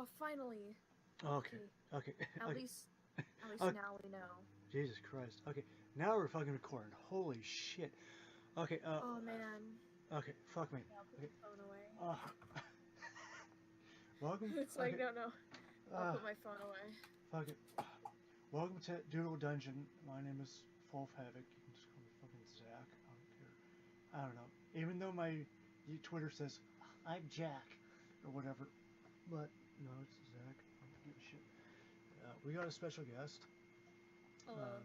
Oh, finally. Okay. Okay. Okay. At Okay. least, at least Okay. now we know. Jesus Christ. Okay. Now we're fucking recording. Holy shit. Okay. Oh man. Okay. Fuck me. Yeah, I'll put Okay. the phone away. Uh. Welcome. It's like, Okay. no, no. I'll Uh. put my phone away. Fuck it. Welcome to Doodle Dungeon. My name is Wolf Havoc. You can just call me fucking Zach. I don't care. I don't know. Even though my Twitter says I'm Jack or whatever, but no, it's Zach. I don't give a shit. We got a special guest. Uh, Hello.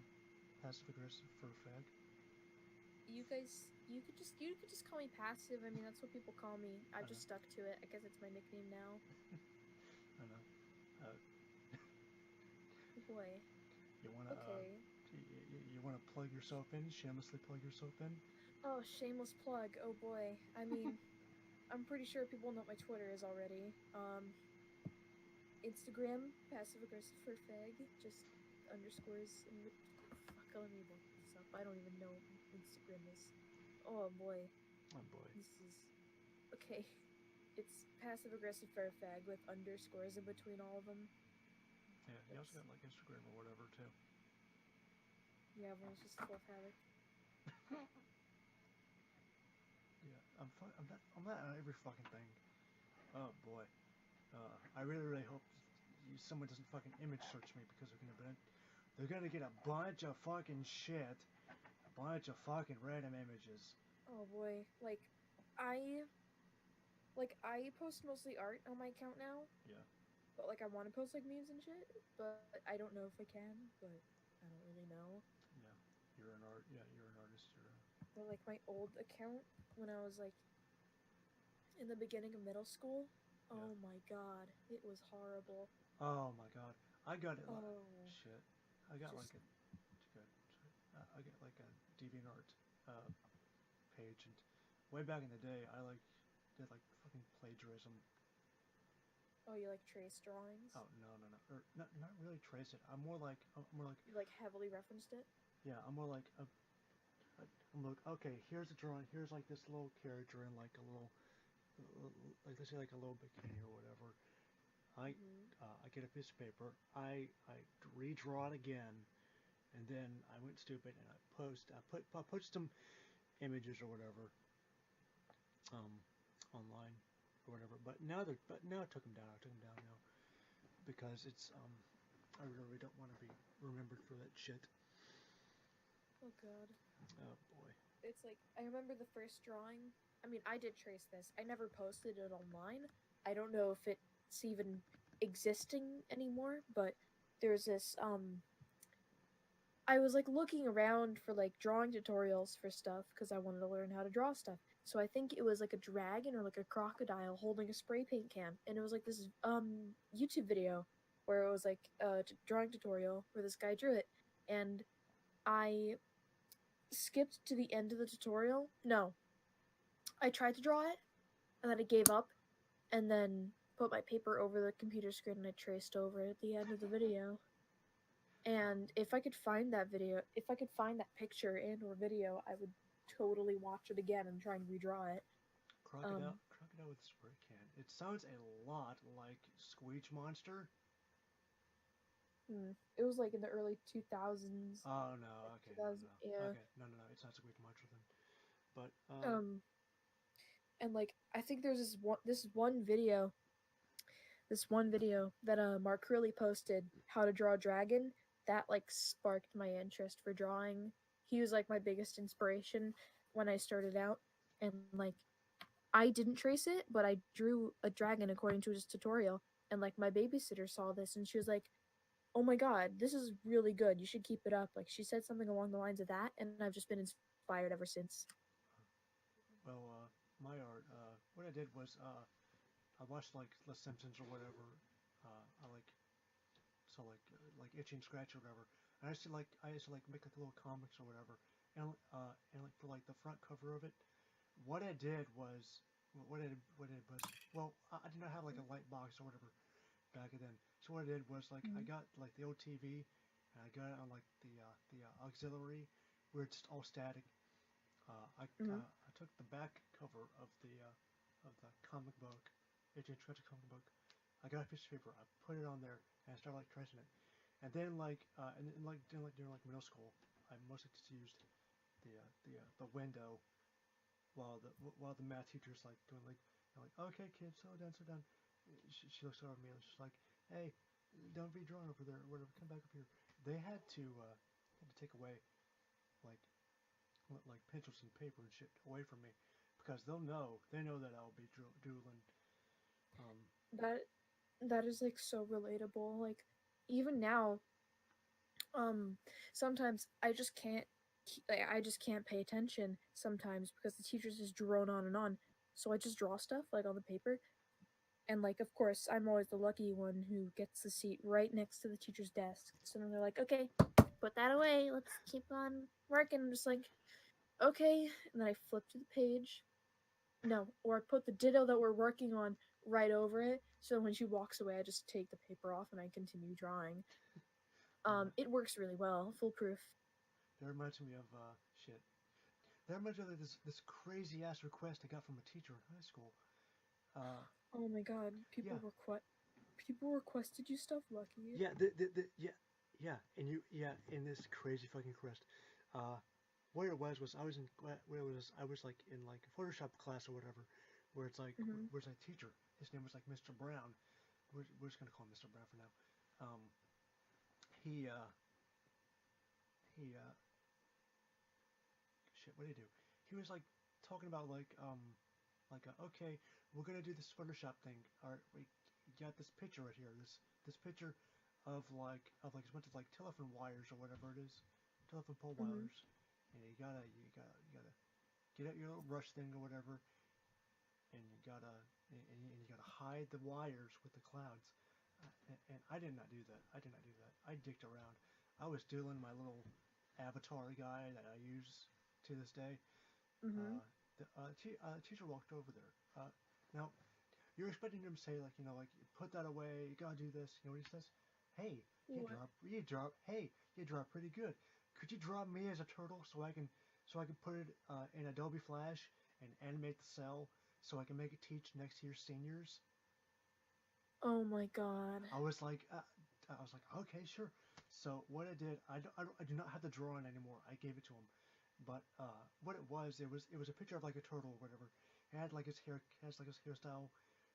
PassiveAgressiveFurFag. You could just call me passive. I mean, that's what people call me. I I've know. just stuck to it. I guess it's my nickname now. I know. Oh boy. You wanna Okay. you wanna plug yourself in? Shamelessly plug yourself in? Oh, shameless plug. Oh boy. I mean, I'm pretty sure people know what my Twitter is already. Instagram, passive aggressive for fag, just underscores and fuck, let me look this up. I don't even know what Instagram is. Oh boy. Oh boy. This is okay. It's passive aggressive for fag with underscores in between all of them. Yeah, he also That's got like Instagram or whatever too. yeah, everyone's just full of havoc. Yeah, I'm not on every fucking thing. Oh boy. I really hope someone doesn't fucking image search me because they're gonna get a bunch of fucking shit, a bunch of fucking random images. Oh boy. I I post mostly art on my account now, Yeah, but like I want to post like memes and shit, but I don't know if I can, but I don't really know. yeah. You're an artist. But like my old account when I was like in the beginning of middle school, Yeah. oh my god, it was horrible. Oh my god, I got it. Oh, Shit, I got like just I got like a DeviantArt uh, page, and way back in the day, I like did like fucking plagiarism. oh, you like trace drawings? Oh no, or not really trace it. I'm more like You like heavily referenced it? yeah, I'm more like I'm like okay, here's a drawing. Here's like this little character in like a little like let's say like a little bikini or whatever. Mm-hmm. I get a piece of paper. I redraw it again, and then I went stupid and I put some images or whatever um, online or whatever. But now I took them down. I took them down now because it's I really don't want to be remembered for that shit. Oh god. Oh boy. It's like I remember the first drawing. I mean, I did trace this. I never posted it online. I don't know if it's even existing anymore, but there's this I was like looking around for like drawing tutorials for stuff because I wanted to learn how to draw stuff. So I think it was like a dragon or like a crocodile holding a spray paint can, and it was like this YouTube video where it was like a drawing tutorial where this guy drew it, and I skipped to the end of the tutorial. No, I tried to draw it, and then I gave up, and then put my paper over the computer screen and I traced over it at the end of the video. And if I could find that video, if I could find that picture and or video, I would totally watch it again and try and redraw it. Um, Crocodile with spray can. It sounds a lot like Squeech Monster. it was like in the early 2000s, Oh no, like okay, 2000, yeah. okay, no, it's not Squeech Monster then. But Um, and like I think there's this one video that Mark Curley posted, how to draw a dragon, that like sparked my interest for drawing. He was like my biggest inspiration when I started out, and like I didn't trace it, but I drew a dragon according to his tutorial. And like my babysitter saw this and she was like, "Oh my god, this is really good. You should keep it up." Like she said something along the lines of that, and I've just been inspired ever since. well, my art. What I did was I watched like The Simpsons or whatever. I like Itchy and Scratch or whatever. And I used to like make like little comics or whatever. And like for like the front cover of it, what I did was what I did was well I did not have like a light box or whatever back then. So what I did was like I Mm-hmm. got like the old TV and I got it on like the auxiliary where it's just all static. Mm-hmm. I took the back cover of the comic book, Itchy and Scratch comic book. I got a piece of paper, I put it on there, and I started like tracing it. And then during like middle school, I mostly just used the window while the math teacher's like doing like okay kids, slow down. She looks over at me and she's like, hey, don't be drawing over there or whatever, come back up here. They had to take away like like pencils and paper and shit away from me because they know that I'll be doodling. Um, That that is like so relatable. Like even now, um, sometimes I just can't. Like, I just can't pay attention sometimes because the teachers just drone on and on. So I just draw stuff like on the paper, and like of course I'm always the lucky one who gets the seat right next to the teacher's desk. So then they're like, okay, put that away. Let's keep on working. I'm just like, okay, and then I flip to the page. No, or I put the ditto that we're working on right over it. So when she walks away, I just take the paper off and I continue drawing. uh, It works really well, foolproof. that reminds me of shit. That reminds me of this crazy ass request I got from a teacher in high school. Uh, Oh my god, yeah, people requested you stuff, Lucky. yeah, yeah, and in this crazy fucking request. Uh, what it was I was like in like a Photoshop class or whatever, where it's like Mm-hmm. where's my teacher? His name was like Mr. Brown. We're just gonna call him Mr. Brown for now. He he shit. What did he do? He was like talking about okay, we're gonna do this Photoshop thing. All right, we got this picture right here. This picture of like a bunch of like telephone wires or whatever it is, telephone pole Mm-hmm. wires, and you gotta get out your little brush thing or whatever, and you gotta hide the wires with the clouds. And I did not do that. I did not do that. I dicked around. I was doing my little avatar guy that I use to this day. Mm-hmm. The teacher walked over there. Now you're expecting him to say like put that away. You gotta do this. You know what he says? Hey, What? you draw pretty good. Could you draw me as a turtle so I can put it in Adobe Flash and animate the cell so I can make it teach next year's seniors? Oh my god. I was like, okay, sure. So what I did, I do not have the drawing anymore. I gave it to him, but what it was a picture of like a turtle or whatever. It had like his hair, has like his hairstyle.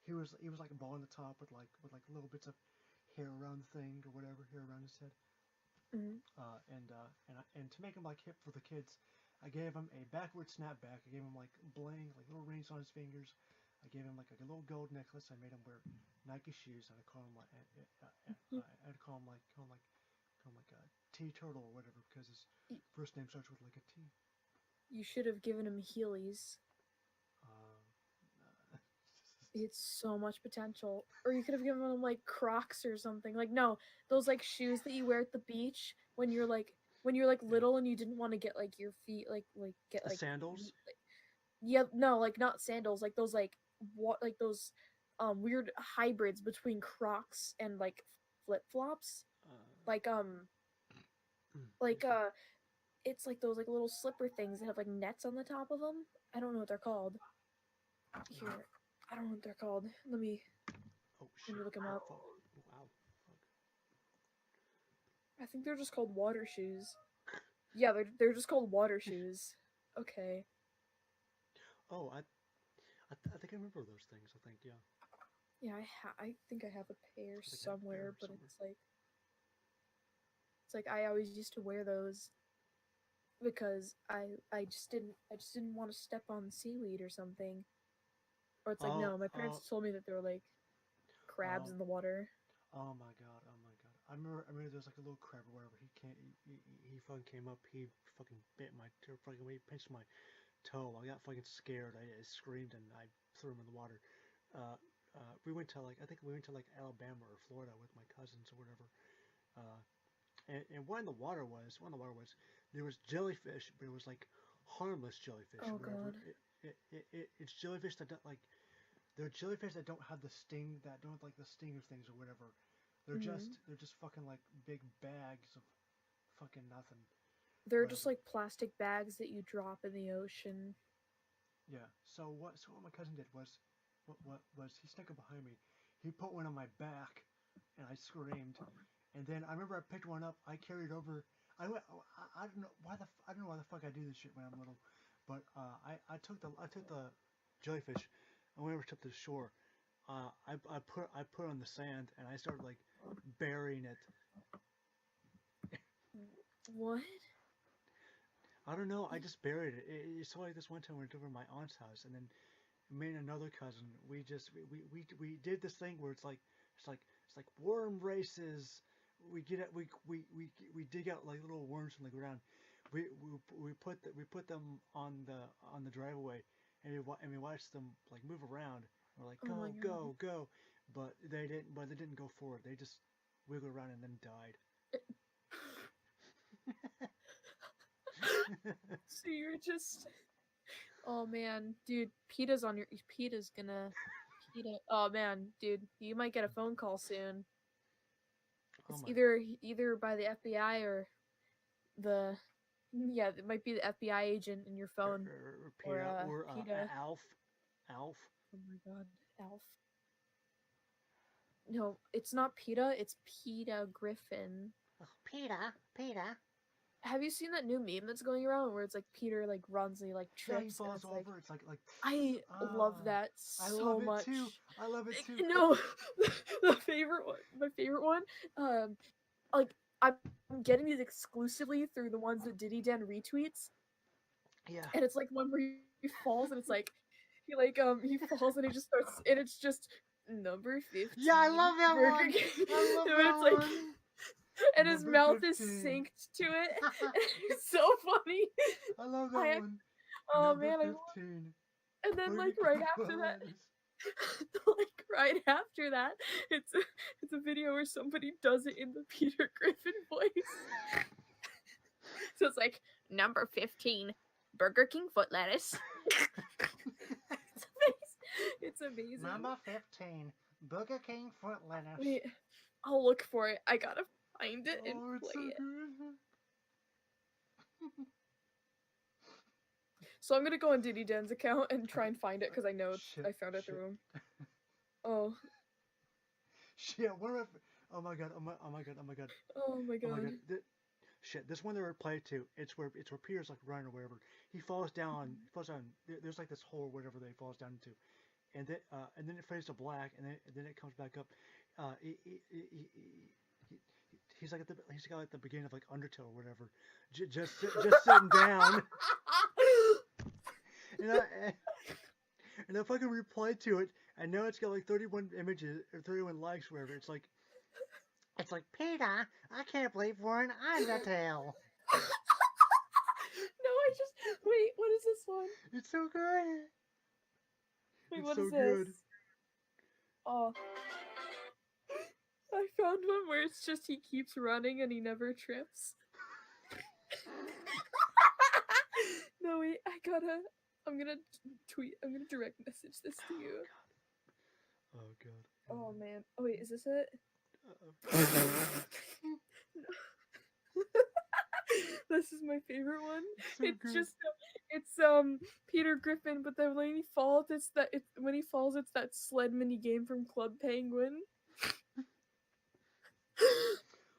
He was like a ball on the top with like little bits of hair around the thing or whatever, hair around his head. Mm-hmm. And to make him like hip for the kids, I gave him a backward snapback. I gave him like bling, like little rings on his fingers. I gave him like a little gold necklace. I made him wear Nike shoes, and I call him like I'd call him like a T turtle or whatever because his first name starts with like a T. You should have given him Heelys. Uh, It's so much potential. Or you could have given him like Crocs or something. Like no, those like shoes that you wear at the beach when you're like yeah, little and you didn't want to get like your feet like get the like sandals. yeah, no, like not sandals, like those like what like those weird hybrids between Crocs and like flip-flops. Uh, Like like it's like those like little slipper things that have like nets on the top of them. I don't know what they're called. Here, I don't know what they're called. oh Let me shit! look them Oh up. fuck! Wow! Fuck! I think they're just called water shoes. Yeah, they're just called water shoes. Okay. Oh, I think I remember those things. I think yeah. Yeah, I think I have a pair I think I have a pair somewhere, but somewhere. it's like I always used to wear those because I just didn't want to step on seaweed or something. Or it's like Oh, no, my parents told me that there were like crabs um, in the water. oh my god, oh my god. I remember there was like a little crab or whatever. He fucking came up. He fucking bit my fucking. He pinched my toe. I got fucking scared. I screamed and I threw him in the water. Uh, we went to like I think we went to like Alabama or Florida with my cousins or whatever. Uh, and one in the water was there was jellyfish, but it was like harmless jellyfish Oh or whatever. god. It's jellyfish that don't, like they're jellyfish that don't have the sting that don't like the sting of things or whatever. Hmm. They're just fucking like big bags of fucking nothing, They're just whatever. like plastic bags that you drop in the ocean. Yeah. So what my cousin did was, what was he snuck up behind me. he put one on my back, and I screamed. And then I remember I picked one up. I carried over. I went. I don't know why I don't know why the fuck I do this shit when I'm little, but I took the jellyfish. I went over to the shore. I put it on the sand and I started like burying it. What? I don't know. I just buried it. It's so like this one time we went over to my aunt's house, and then me and another cousin, we did this thing where it's like worm races. We get at we dig out like little worms from the ground. We put them on the driveway, and we watched them like move around. We're like Oh my go god. go go, but they didn't go forward. They just wiggled around and then died. So you're just. Oh man, dude, PETA's on your. PETA's gonna. PETA. Oh man, dude, you might get a phone call soon. Oh It's my. either by the FBI or the. Yeah, it might be the FBI agent in your phone or Peter or PETA. Alf. Alf. Oh my god, Alf. No, it's not PETA. It's PETA Griffin. Oh, Peter, Peter. Have you seen that new meme that's going around where it's like Peter like runs and he like Yeah, he trips and falls it's like over. It's like I love that I so love it much. too. I love it too. No, the favorite one, my favorite one, like I'm getting these exclusively through the ones that Diddy Dan retweets, Yeah. and it's like one where he falls and it's like he falls and he just starts and it's just number Yeah, I 15 love that Burger one. King, I love and it's that like one. and his Number mouth is 15. synced to it. It's so funny. I love that I one. oh Number man, 15. and then Burger like King right after that, lettuce. like right after that, it's a video where somebody does it in the Peter Griffin voice. So it's like number 15, Burger King foot lettuce. It's amazing. Number 15. Burger King foot lettuce. Wait, I'll look for it. I gotta find it and Oh, it's play so it. good. So I'm gonna go on Diddy Dan's account and try and find it because I know Shit, I found it shit. through him. Oh, Shit, what am I? Oh my god, oh my god, oh my god. oh my Oh my god. god. Shit, this one they replayed to, it's where Peter's like running or whatever. He falls down, there's like this hole or whatever that he falls down into. And then it fades to black, and then it comes back up. He's like he's got at the beginning of like Undertale or whatever, just sitting down, and I fucking replied to it, and now it's got like 31 images or 31 likes, or whatever. It's like Peter, I can't believe we're in Undertale. No, I just wait. What is this one? It's so good. Wait, It's what so is this? good. Oh, I found one where it's just he keeps running and he never trips. No, wait, I'm gonna tweet. I'm gonna direct message this to you. Oh god. Oh man. Oh wait, is this it? This is my favorite one. So It's good. just it's Peter Griffin, but then when he falls, when he falls, it's that sled mini game from Club Penguin.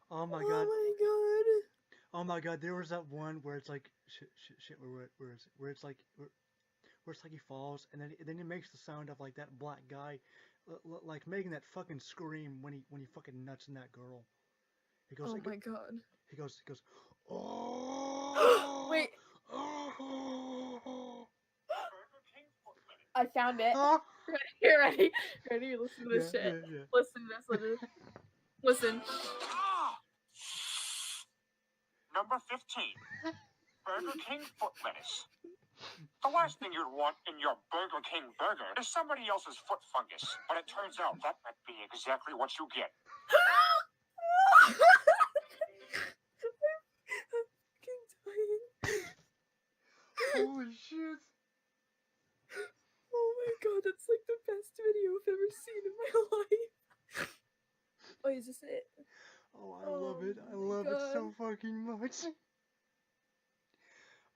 Oh my god. Oh my god. Oh my god. There was that one where it's like shit. Where it's like he falls, and then he makes the sound of like that black guy, like making that fucking scream when he fucking nuts in that girl. He goes. Oh my god. He goes. Oh. Wait, Oh. I found it. Oh. Ready? Ready? Listen to this shit. Yeah. Listen to this. Listen. Number 15, Burger King foot lettuce. The last thing you'd want in your Burger King burger is somebody else's foot fungus, but it turns out that might be exactly what you get. Holy shit. Oh my god, that's like the best video I've ever seen in my life. Oh, is this it? Oh, I love it. I my love it so God. fucking much.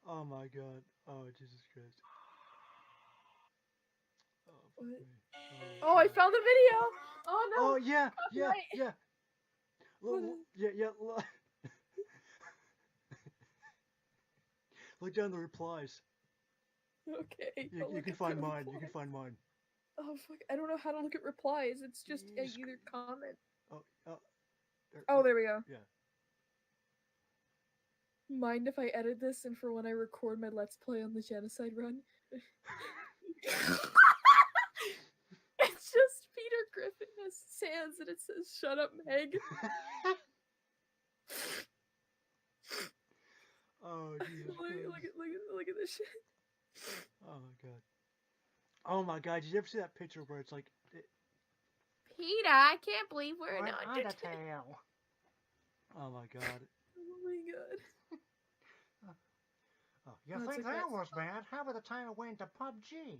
Oh my god. Oh, Jesus Christ. Oh, What? Oh, Oh, I God. found the video. Oh no. Oh yeah, yeah, Copyright. yeah. What is- Yeah, yeah. Look down the replies. Okay. You, I'll you look can at find the mine. You can replies. find mine. Oh fuck! I don't know how to look at replies. It's just You sc- either comment. Oh, oh, Oh, there we go. Yeah. Mind if I edit this and for when I record my Let's Play on the genocide run? It's just Peter Griffin has sands and it says "Shut up, Meg." Oh Jesus Look Christ. at this shit. Oh my God. Oh my God. Did you ever see that picture where it's like Peter, I can't believe we're an not. Undertale? Oh my God. Oh my god. Oh, you Oh, it's think like that that- was bad? How about the time I went to PUBG?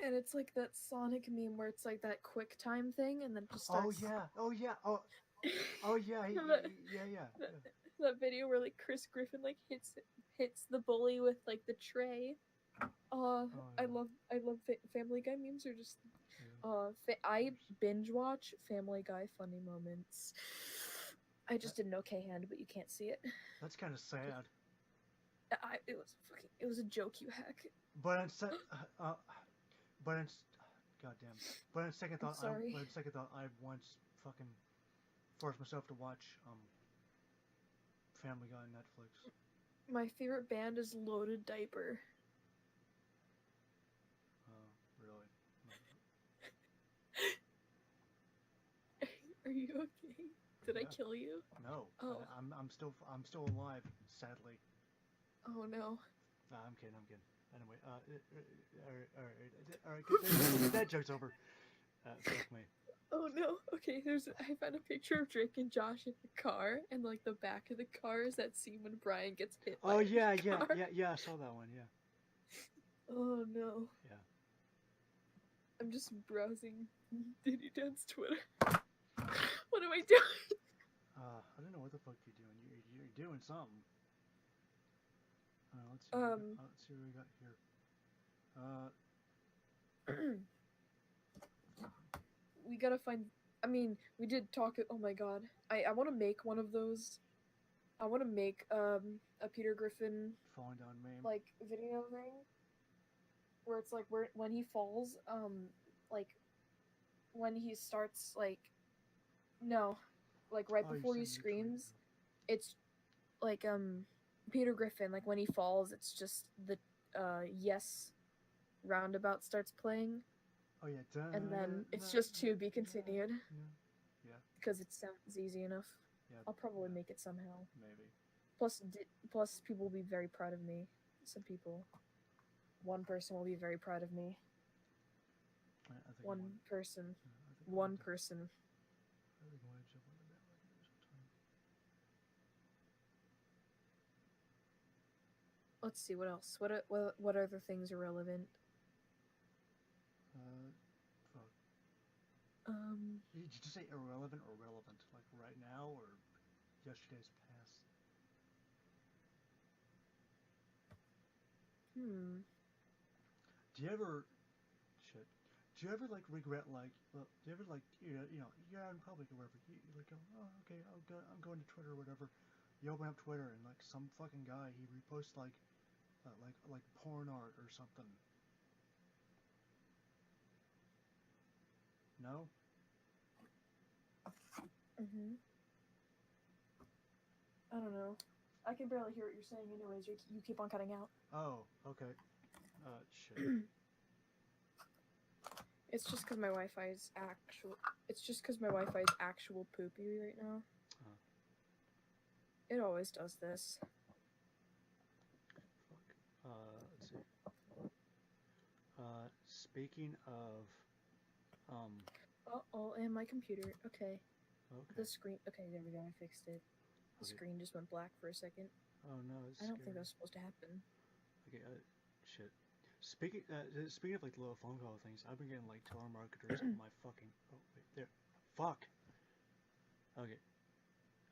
And it's like that Sonic meme where it's like that quick time thing and then just Oh starts. yeah. Oh yeah. Oh. Oh yeah. Yeah. That video where like Chris Griffin like hits the bully with like the tray. Oh, I yeah. love Family Guy memes or just Yeah. I binge watch Family Guy funny moments. I just did an okay hand, but you can't see it. That's kind of sad. It was a joke, you hack. But instead, but in, goddamn. But in second thought, sorry. I once fucking forced myself to watch Family Guy on Netflix. My favorite band is Loaded Diaper. Oh, really? Are you okay? Did I Yeah. kill you? No. Oh. I'm still alive. Sadly. Oh no. Nah, I'm kidding. Anyway, all right. That joke's over. Fuck me. Oh no. Okay, I found a picture of Drake and Josh in the car, and like the back of the car is that scene when Brian gets hit by Oh a yeah. car. I saw that one. Yeah. Oh no. Yeah. I'm just browsing Diddy Dad's Twitter. What am I doing? I don't know what the fuck you're doing. You're doing something. Let's see. Let's see what we got here. We gotta find. I mean, we did talk. Oh my god, I want to make one of those. I want to make a Peter Griffin Falling down meme. like video thing, where it's like when he falls, like when he starts like, no, like right Oh, before he screams, it's like Peter Griffin, like when he falls, it's just the yes roundabout starts playing. Oh yeah. And then it's just to be continued. Yeah. Because it sounds easy enough. Yeah. I'll probably make it somehow. Maybe. Plus, people will be very proud of me. Some people. One person will be very proud of me. I think One person. I think One person. I think I might jump on the bandwagon sometime. Let's see what else. What other things are relevant? Fuck. Did you say irrelevant or relevant? Like right now or yesterday's past? Do you ever like regret like? Well, do you ever like you're out in public or whatever? You like go, oh okay, I'm going to Twitter or whatever. You open up Twitter and like some fucking guy he reposts like porn art or something. No. I don't know. I can barely hear what you're saying. Anyways, you keep on cutting out. Oh, okay. Shit. It's just because my Wi-Fi is actual. It's just because my Wi-Fi is actual poopy right now. It always does this. Fuck. Let's see. Speaking of, Oh, and my computer. Okay. Okay. The screen. Okay, there we go. I fixed it. The screen just went black for a second. Oh no, I don't think that was supposed to happen. Okay. Shit. Speaking of like little phone call things, I've been getting like telemarketers on my fucking. Oh wait, there. Fuck. Okay.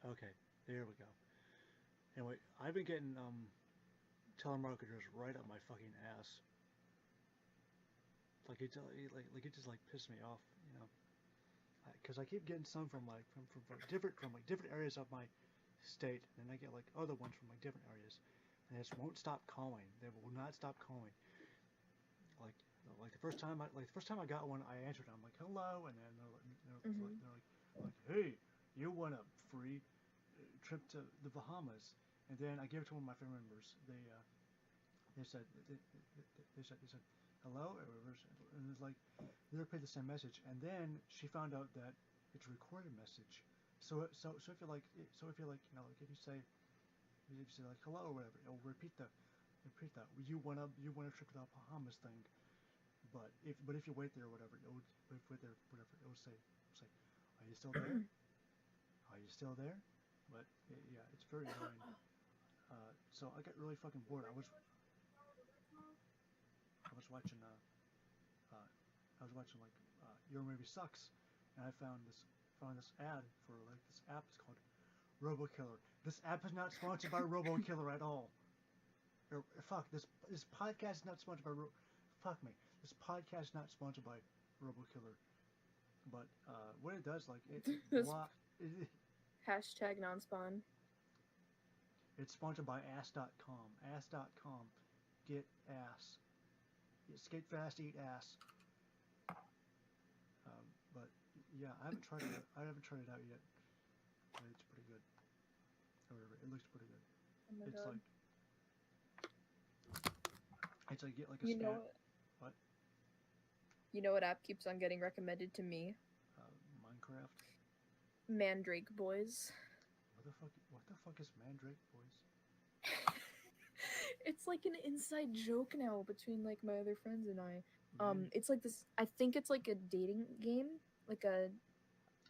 Okay. There we go. Anyway, I've been getting telemarketers right up my fucking ass. like it just like pissed me off, you know, because I keep getting some from different areas of my state, and I get like other ones from like different areas, and they just won't stop calling. They will not stop calling. Like like the first time I got one, I answered. I'm like hello, and then Mhm. they're like hey, you want a free trip to the Bahamas? And then I gave it to one of my family members. They said they said hello, and it's like they repeated the same message, and then she found out that it's a recorded message. So if you're like you know like if you say like hello or whatever, it'll repeat that you want a trip to the Bahamas thing. But if you wait there or whatever, it would if you wait there whatever it will say are you still there? Are you still there? But yeah, it's very annoying. So I got really fucking bored. I was watching I was watching like Your Movie Sucks, and I found this ad for like this app. It's called RoboKiller. This app is not sponsored by RoboKiller at all. Fuck this podcast is not sponsored by fuck me. This podcast is not sponsored by RoboKiller. But what it does like it This block. hashtag non-spawn. It's sponsored by ass.com. Ass.com. Get ass. Skate fast, eat ass. But yeah, I haven't tried it. I haven't tried it out yet. But it's pretty good. Or whatever. It looks pretty good. Oh my It's god. like get like a You know span. what? What? You know what app keeps on getting recommended to me? Minecraft. Mandrake Boys. What the fuck is Mandrake, boys? It's like an inside joke now between like my other friends and I. Man, It's like this. I think it's like a dating game. Like a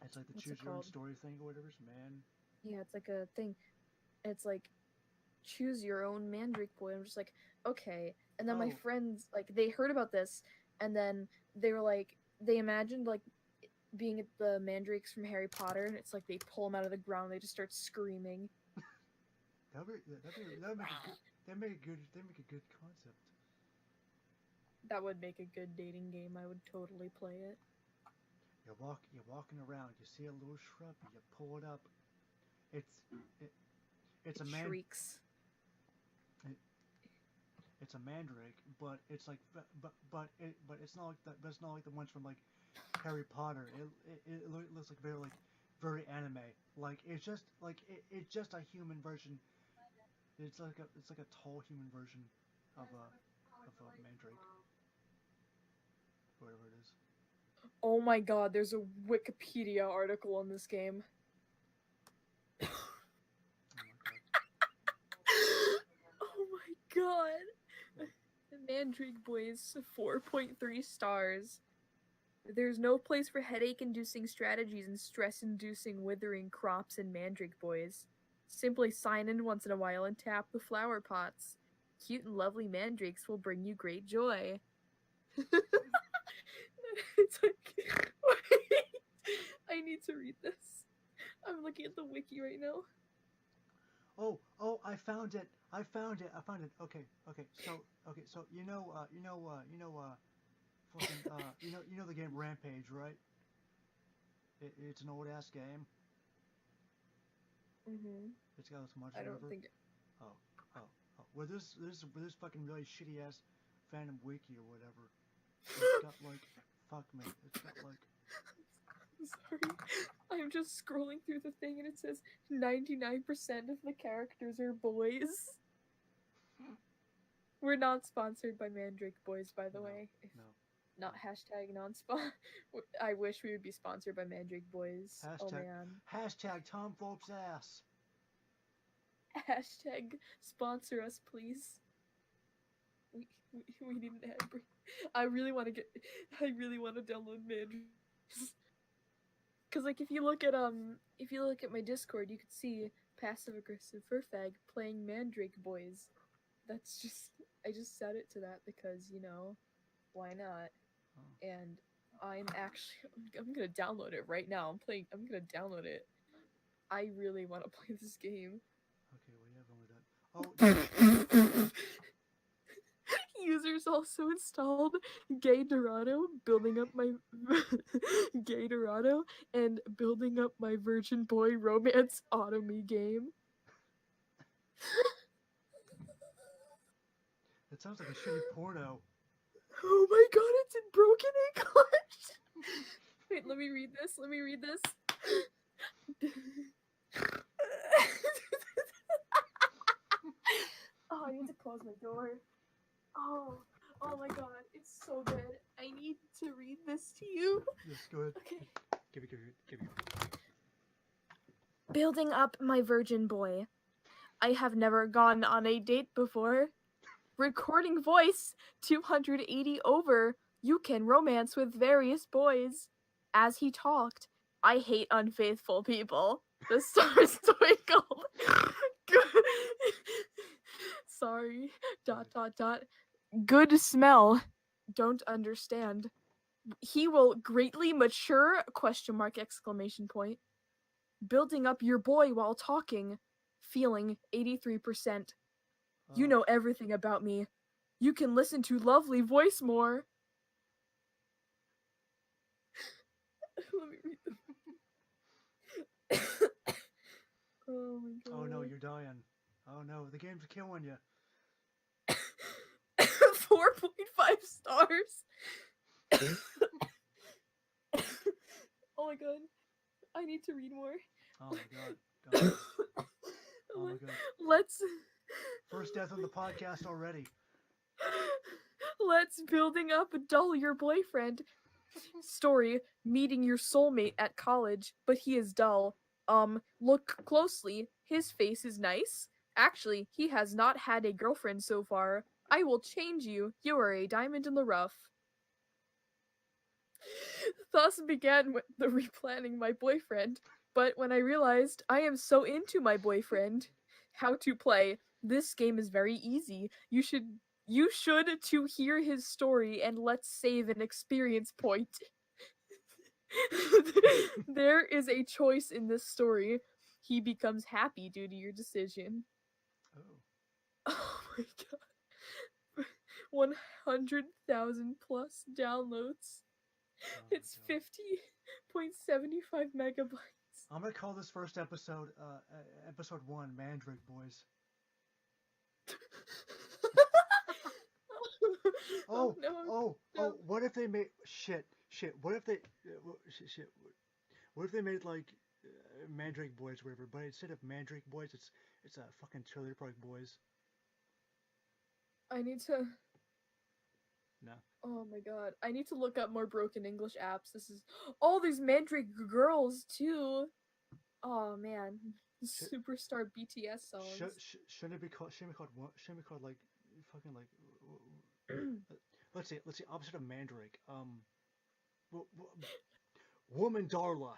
it's like the what's choose it your own called? story thing or whatever. Man, Yeah, it's like a thing. It's like choose your own Mandrake Boy. I'm just like okay. And then my oh, friends like they heard about this, and then they were like they imagined like being at the mandrakes from Harry Potter, and it's like they pull them out of the ground. They just start screaming. that make a good they make a good concept. That would make a good dating game. I would totally play it. You're walking around. You see a little shrub. You pull it up. It's it, it's It a man. shrieks. It, it's a mandrake, but it's like but it's not like that. But it's not like the ones from like Harry Potter. It looks like very anime. Like it's just a human version. It's like a tall human version of a mandrake, whatever it is. Oh my god, there's a Wikipedia article on this game. Oh my god. Oh my god. What? The Mandrake Boys, 4.3 stars. There's no place for headache-inducing strategies and stress-inducing withering crops in Mandrake Boys. Simply sign in once in a while and tap the flower pots. Cute and lovely mandrakes will bring you great joy. It's like, wait, I need to read this. I'm looking at the wiki right now. Oh, I found it. I found it. Okay. So fucking you know the game Rampage, right? It's an old ass game. Mm-hmm. It's got this much I don't whatever. think. Oh, oh. Well, this fucking really shitty ass Phantom Wiki or whatever. It's got like, fuck me. It's got like, Sorry. I'm just scrolling through the thing and it says 99% of the characters are boys. We're not sponsored by Mandrake Boys, by the no, way. no. Not hashtag non-spawn. I wish we would be sponsored by Mandrake Boys. Oh man. Hashtag Tom Phillips ass. Hashtag sponsor us, please. We need an ad break. I really want to download Mandrake. Cause like if you look at my Discord, you could see PassiveAgressiveFurFag playing Mandrake Boys. That's just I just set it to that because why not? Oh, And I'm gonna download it right now. I'm gonna download it. I really want to play this game. okay. Well, you have only that. Oh, You users also installed Gay Dorado, building up my Gay Dorado, and building up my Virgin Boy romance automy game. That sounds like a shitty porno. Oh my god, it's in broken English. Wait, let me read this. Oh, I need to close my door. Oh my god, it's so good. I need to read this to you. Yes, go ahead. Okay. Give it. Building up my virgin boy. I have never gone on a date before. Recording voice 280 over. You can romance with various boys. As he talked, I hate unfaithful people. The stars twinkled. Sorry. ... Good smell. Don't understand. He will greatly mature? Question mark, exclamation point. Building up your boy while talking. Feeling 83%. You know everything about me. You can listen to lovely voice more. Let me read them. Oh my god. Oh no, you're dying. Oh no, the game's killing you. 4.5 stars. Oh my god. I need to read more. Oh my god. Oh my god. Let's First death on the podcast already. Let's building up dull your boyfriend. Story, meeting your soulmate at college, but he is dull. Look closely. His face is nice. Actually, he has not had a girlfriend so far. I will change you. You are a diamond in the rough. Thus began the replanning my boyfriend. But when I realized I am so into my boyfriend, how to play. This game is very easy. You should to hear his story, and let's save an experience point. There is a choice in this story. He becomes happy due to your decision. Oh my god. 100,000 plus downloads. It's 50.75 megabytes. I'm gonna call this first episode, episode 1, Mandrake Boys. Oh, what if they made shit? What if they What if they made like Mandrake Boys, or whatever? But instead of Mandrake Boys, it's a fucking Trailer Park Boys. I need to. No. Oh my god, I need to look up more broken English apps. This is all these Mandrake girls too. Oh man, superstar BTS songs. Shouldn't it be called? Shouldn't it be called like fucking like? Let's see. Opposite of Mandrake. Woman Darla.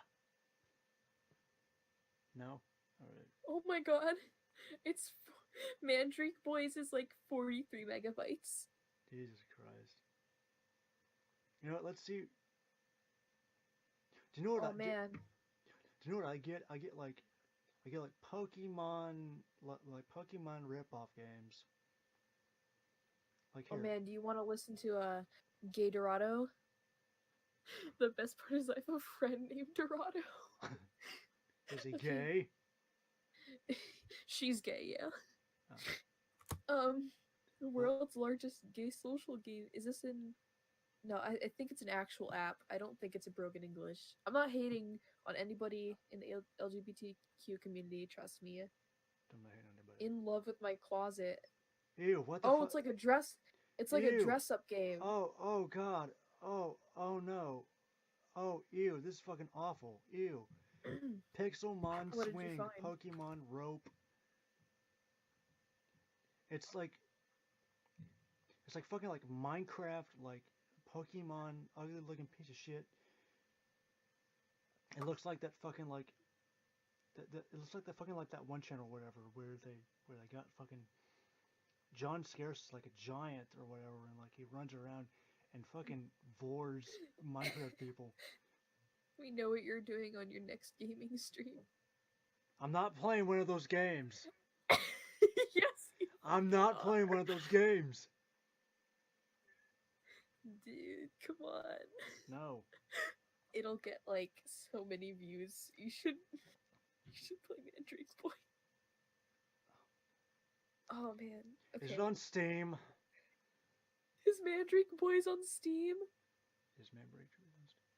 No. All right. Oh my god, it's Mandrake Boys is like 43 megabytes. Jesus Christ. You know what? Let's see. Do you know what? Oh man. Do you know what I get? I get like Pokemon, like Pokemon rip-off games. Like here. Oh man, do you want to listen to Gay Dorado? The best part is I have a friend named Dorado. Is he gay? She's gay, yeah. Oh. The world's largest gay social game. Is this in? No, I think it's an actual app. I don't think it's a broken English. I'm not hating on anybody in the LGBTQ community. Trust me. I'm not hating on anybody. In love with my closet. Ew! What the? Oh, it's like a dress. It's like Ew. a dress-up game. Oh God. Oh no. Oh ew! This is fucking awful. Ew. Pixelmon Swing, Pokemon Rope. It's like fucking like Minecraft, like Pokemon, ugly looking piece of shit. It looks like that fucking like it looks like that fucking like that one channel or whatever where they got fucking John Scarce is like a giant or whatever, and like he runs around and fucking vores Minecraft people. We know what you're doing on your next gaming stream. I'm not playing one of those games. Yes. I'm not playing one of those games. Dude, come on. No. It'll get like so many views. You should play Mandrake Boy. Oh man. Okay. Is it on Steam? Is Mandrake Boys on Steam? Is Mandrake on Steam?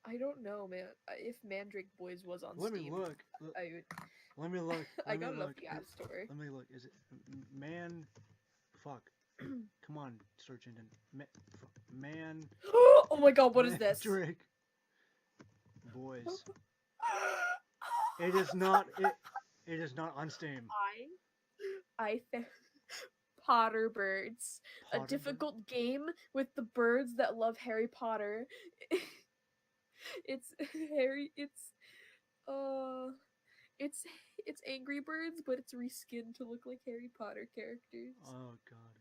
I don't know, man. If Mandrake Boys was on Let Steam, me look. I would. Let me look. I got it off the App Store. Let me look. Is it man? Fuck. Come on, search engine. Man. Oh my god, what is this? Mandrake Boys. It is not. It is not on Steam. I found Potter Birds, a Potter difficult game with the birds that love Harry Potter. It's Harry. It's Angry Birds, but it's reskinned to look like Harry Potter characters. Oh god.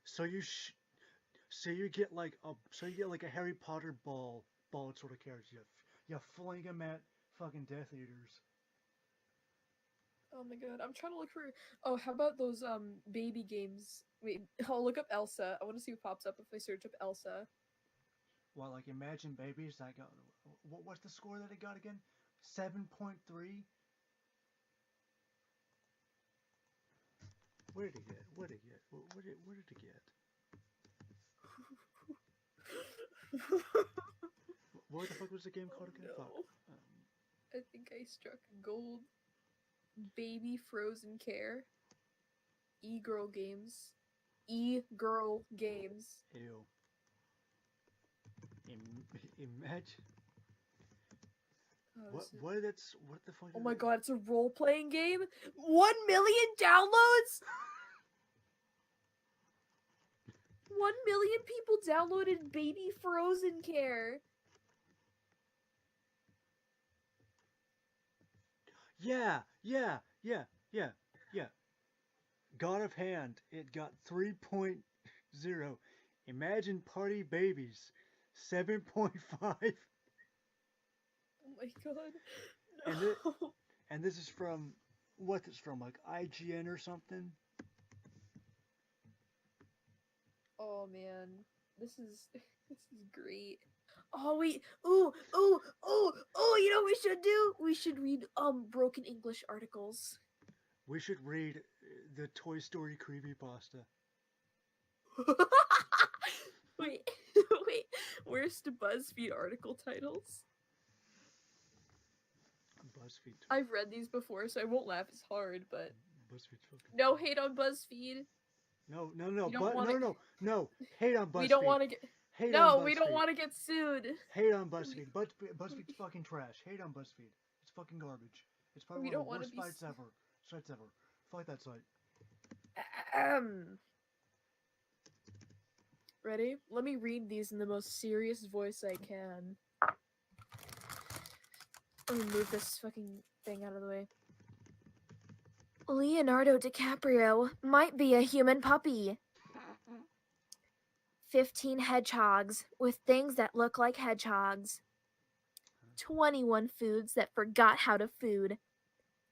So you get like a Harry Potter ball sort of character. You fling them at fucking Death Eaters. Oh my god, I'm trying to look for. Oh, how about those baby games? Wait, I'll look up Elsa. I want to see what pops up if I search up Elsa. Well, like Imagine Babies, that got what's the score that it got again? 7.3. Where did it get? Where did it get? What the fuck was the game called again? No. Fuck. I think I struck gold. Baby Frozen Care. E-girl games. E-girl games. Ew. Imagine. Oh, What the fuck? Oh my god, it's a role-playing game? 1 million downloads? 1 million people downloaded Baby Frozen Care. Yeah. God of Hand, it got 3.0. Imagine Party Babies, 7.5. Oh my god. No. And this is from, what's this from, like IGN or something? Oh man, this is great. Oh wait, you know what we should do? We should read broken English articles. We should read the Toy Story creepypasta. Wait, worst BuzzFeed article titles. BuzzFeed. I've read these before, so I won't laugh as hard. But BuzzFeed's fucking. no hate on BuzzFeed. No. No. Hate on BuzzFeed. We don't want to get. Hate No, on BuzzFeed. we don't want to get sued. Hate on BuzzFeed. BuzzFeed's fucking trash. Hate on BuzzFeed. It's fucking garbage. It's probably one of the worst sites ever. Fuck that site. Ready? Let me read these in the most serious voice I can. Let me move this fucking thing out of the way. Leonardo DiCaprio might be a human puppy. 15 hedgehogs with things that look like hedgehogs. 21 foods that forgot how to food.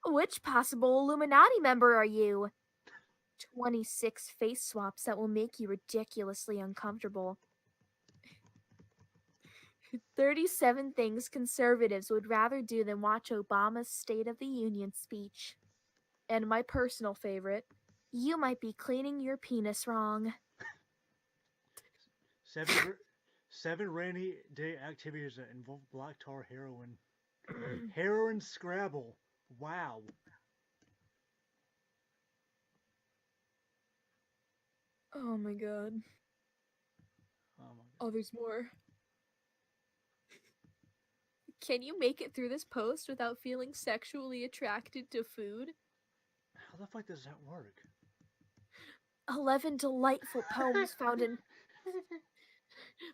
Which possible Illuminati member are you? 26 face swaps that will make you ridiculously uncomfortable. 37 things conservatives would rather do than watch Obama's State of the Union speech. And my personal favorite, you might be cleaning your penis wrong. 7 rainy day activities that involve black tar heroin. Heroin Scrabble. Wow. Oh my god. Oh, there's more. Can you make it through this post without feeling sexually attracted to food? How the fuck does that work? 11 delightful poems found in...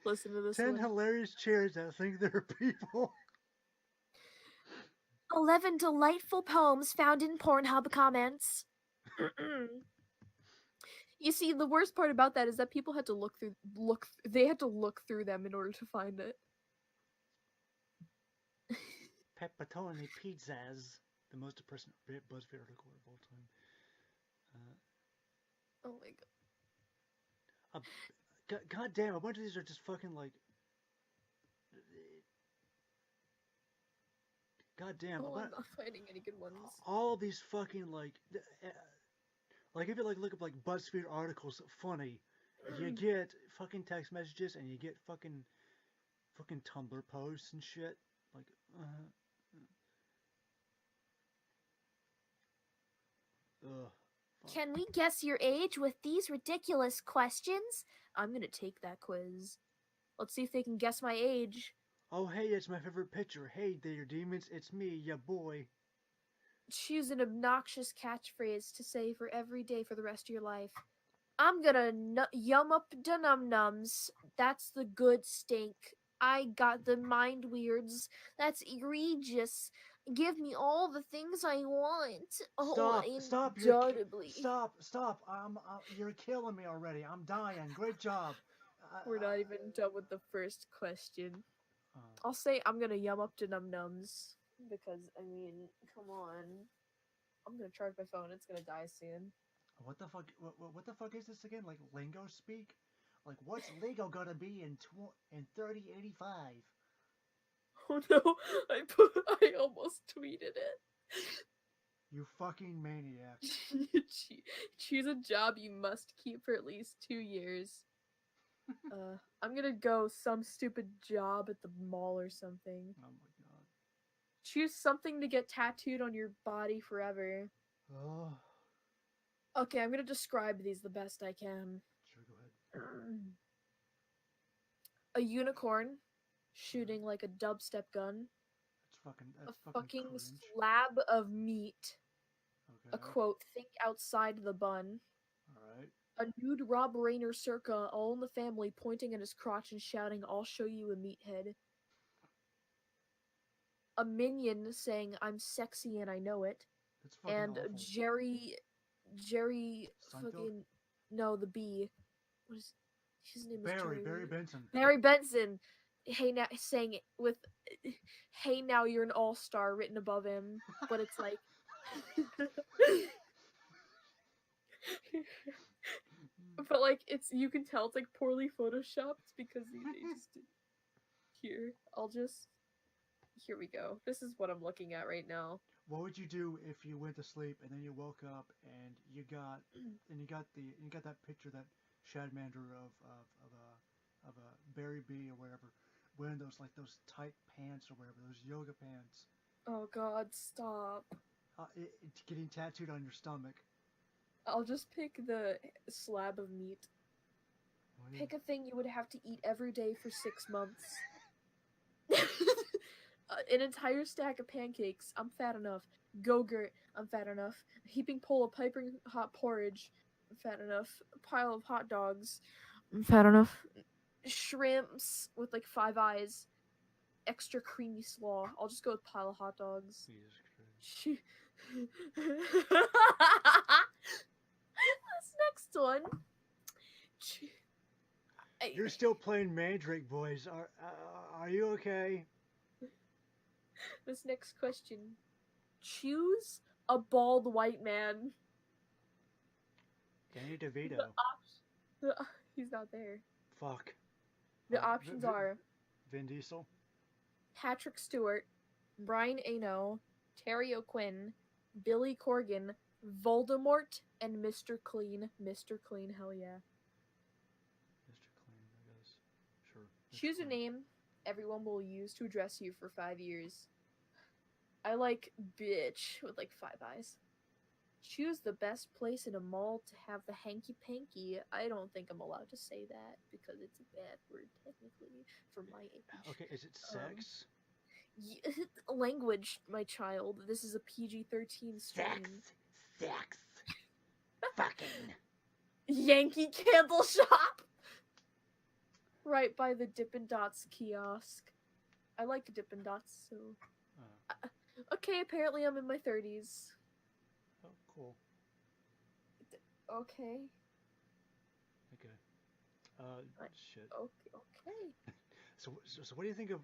Listen to this 10 one. hilarious chairs that think they're people. 11 delightful poems found in Pornhub comments. You see, the worst part about that is that people had to look through them in order to find it. Pepperoni pizzas. The most depressing BuzzFeed article of all time. Oh my god. God damn, a bunch of these are just fucking like. God damn, Oh, I'm not finding any good ones. all these fucking like if you like look up like BuzzFeed articles funny, you get fucking text messages and you get fucking Tumblr posts and shit. Like, ugh. Fuck. Can we guess your age with these ridiculous questions? I'm gonna take that quiz. Let's see if they can guess my age. Oh hey, it's my favorite picture. Hey there, demons, it's me, ya boy. Choose an obnoxious catchphrase to say for every day for the rest of your life. I'm gonna yum up the num-nums. That's the good stink. I got the mind weirds. That's egregious. Give me all the things I want. Oh, Stop, undoubtedly. stop. You're killing me already. I'm dying. Great job. We're not even done with the first question. Uh, I'll say I'm gonna yum up to num-nums. Because, I mean, come on. I'm gonna charge my phone. It's gonna die soon. what the fuck? What the fuck is this again? Like lingo speak? Like what's Lego gonna be in 3085? Oh no, I almost tweeted it. You fucking maniac. Choose a job you must keep for at least 2 years. I'm gonna go some stupid job at the mall or something. Oh my god. Choose something to get tattooed on your body forever. Oh. Okay, I'm gonna describe these the best I can. Sure, go ahead. A unicorn shooting like a dubstep gun. That's A fucking fucking cringe. slab of meat. Okay. A quote, think outside the bun. Alright. A nude Rob Reiner circa, all in the family, pointing at his crotch and shouting, I'll show you a meathead. A minion saying, I'm sexy and I know it. That's fucking And awful. Jerry Seinfeld? fucking, no, the bee. What is, his name is Jerry. Barry Benson. Barry Benson. Hey now, saying it with, hey now you're an all-star written above him. But it's like, but like you can tell it's like poorly photoshopped because they just here we go. This is what I'm looking at right now. What would you do if you went to sleep and then you woke up and you got that picture, that Shadmander of a Barry B or whatever, wearing those tight pants or whatever, those yoga pants. Oh god, stop. It's getting tattooed on your stomach. I'll just pick the slab of meat. Pick a thing you would have to eat every day for 6 months. An entire stack of pancakes. I'm fat enough. Go-gurt. I'm fat enough. A heaping bowl of piping hot porridge. I'm fat enough. A pile of hot dogs. I'm fat enough. Shrimps with like 5 eyes. Extra creamy slaw. I'll just go with pile of hot dogs. Jesus This next one. You're still playing Mandrake, boys. Are you okay? This next question. Choose a bald white man. Danny DeVito. He's not there. Fuck. The options are Vin Diesel, Patrick Stewart, Brian Eno, Terry O'Quinn, Billy Corgan, Voldemort, and Mr. Clean. Mr. Clean, hell yeah. Mr. Clean, I guess. Sure. Choose a name everyone will use to address you for 5 years. I like bitch with like 5 eyes. Choose the best place in a mall to have the hanky-panky. I don't think I'm allowed to say that because it's a bad word technically for my age. Okay, is it sex? Language, my child. This is a PG-13 stream. Sex. Fucking. Yankee Candle Shop! Right by the Dippin' Dots kiosk. I like Dippin' Dots, so... Okay, apparently I'm in my 30s. Oh, cool. Okay. Shit. Okay. So what do you think of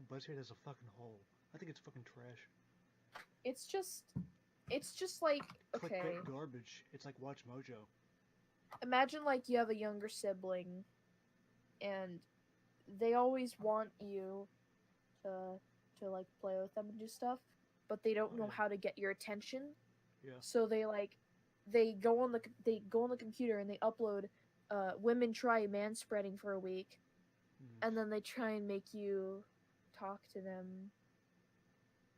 BuzzFeed as a fucking whole? I think it's fucking trash. It's just like, okay. Clickbait garbage. It's like Watch Mojo. Imagine like you have a younger sibling and they always want you to like play with them and do stuff, but they don't know how to get your attention. Yeah. So they go on the computer and they upload women try manspreading for a week, and then they try and make you talk to them.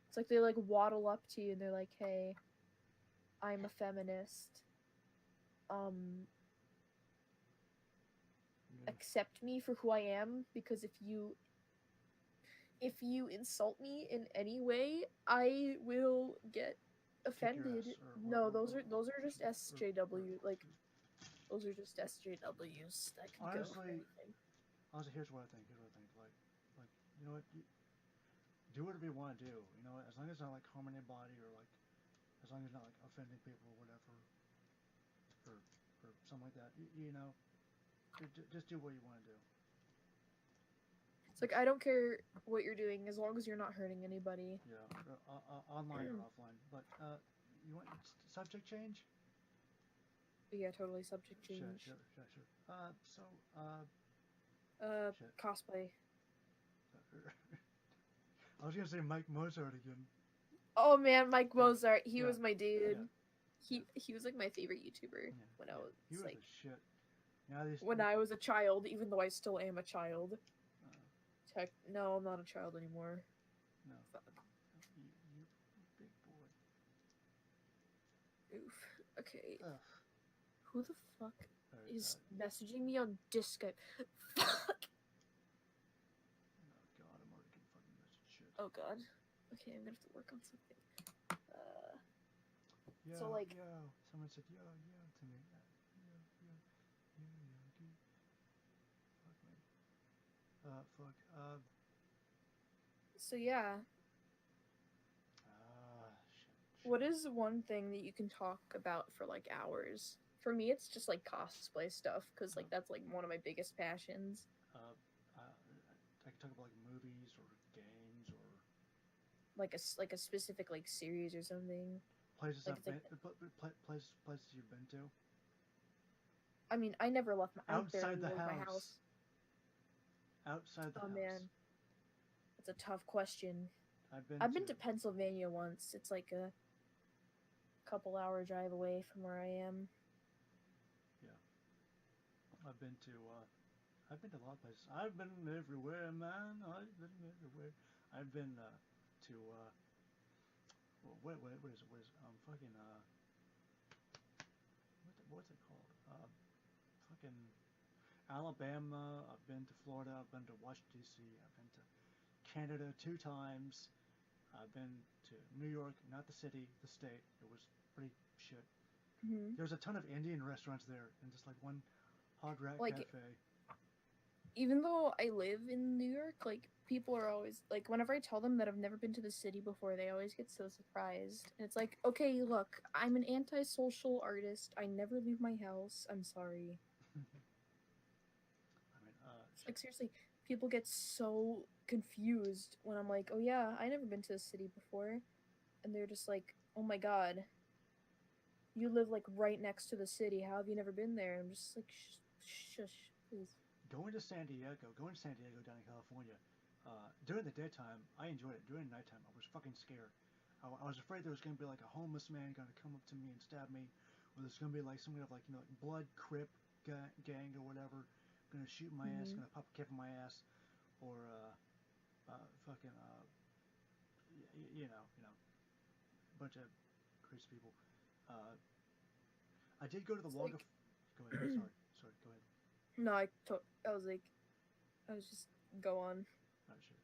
It's like they like waddle up to you and they're like, "Hey, I'm a feminist. Accept me for who I am, because if you insult me in any way, I will get offended." No, those are just SJW, like those are just SJWs that can go for anything. Honestly, here's what I think. Like, you know what? Do whatever you want to do. You know, as long as it's not like harming anybody, or like, as long as it's not like offending people or whatever, or something like that. You know, just do what you want to do. It's like, I don't care what you're doing as long as you're not hurting anybody. Yeah, online or offline. But you want subject change? Yeah, totally subject change. Sure. Cosplay. I was gonna say Mike Mozart again. Oh man, Mike Mozart. He was my dude. Yeah. He was like my favorite YouTuber when I was he was like the shit. when I was a child, even though I still am a child. No, I'm not a child anymore. No. Fuck. You big boy. Oof. Okay. Ugh. Who the fuck is messaging me on Discord? Fuck. Oh god, I'm already getting fucking message shit. Oh god. Okay, I'm gonna have to work on something. Yo, so like, someone said yo to me. Fuck me. So yeah. Shit. What is one thing that you can talk about for like hours? For me, it's just like cosplay stuff, because like that's like one of my biggest passions. I can talk about like movies or games or like a specific like series or something. Places like, I've been, places you've been to. I mean, I never left my outside the house. My house. Outside the house. Oh man, that's a tough question. I've been to Pennsylvania once. It's like a couple-hour drive away from where I am. Yeah, I've been to a lot of places. I've been everywhere, man. I've been everywhere. I've been to what is it? Fucking what's it called? Fucking Alabama. I've been to Florida. I've been to Washington D.C. I've been to Canada 2 times. I've been to New York, not the city, the state. It was pretty shit. Mm-hmm. There's a ton of Indian restaurants there, and just like one hog rat cafe. Even though I live in New York, like, people are always like, whenever I tell them that I've never been to the city before, they always get so surprised. And it's like, okay, look, I'm an antisocial artist. I never leave my house. I'm sorry. It's like, seriously, people get so confused when I'm like, oh yeah, I never been to the city before. And they're just like, oh my god, you live like right next to the city. How have you never been there? I'm just like, shush, please. Going to San Diego down in California, during the daytime, I enjoyed it. During nighttime, I was fucking scared. I was afraid there was going to be like a homeless man going to come up to me and stab me, or there's going to be like some kind of like, like blood crip gang or whatever, going to shoot my ass, going to pop a cap in my ass, or fucking a bunch of crazy people. I did go to the Wall of. Go ahead. Sorry. Go ahead. No, I was just go on. Not sure.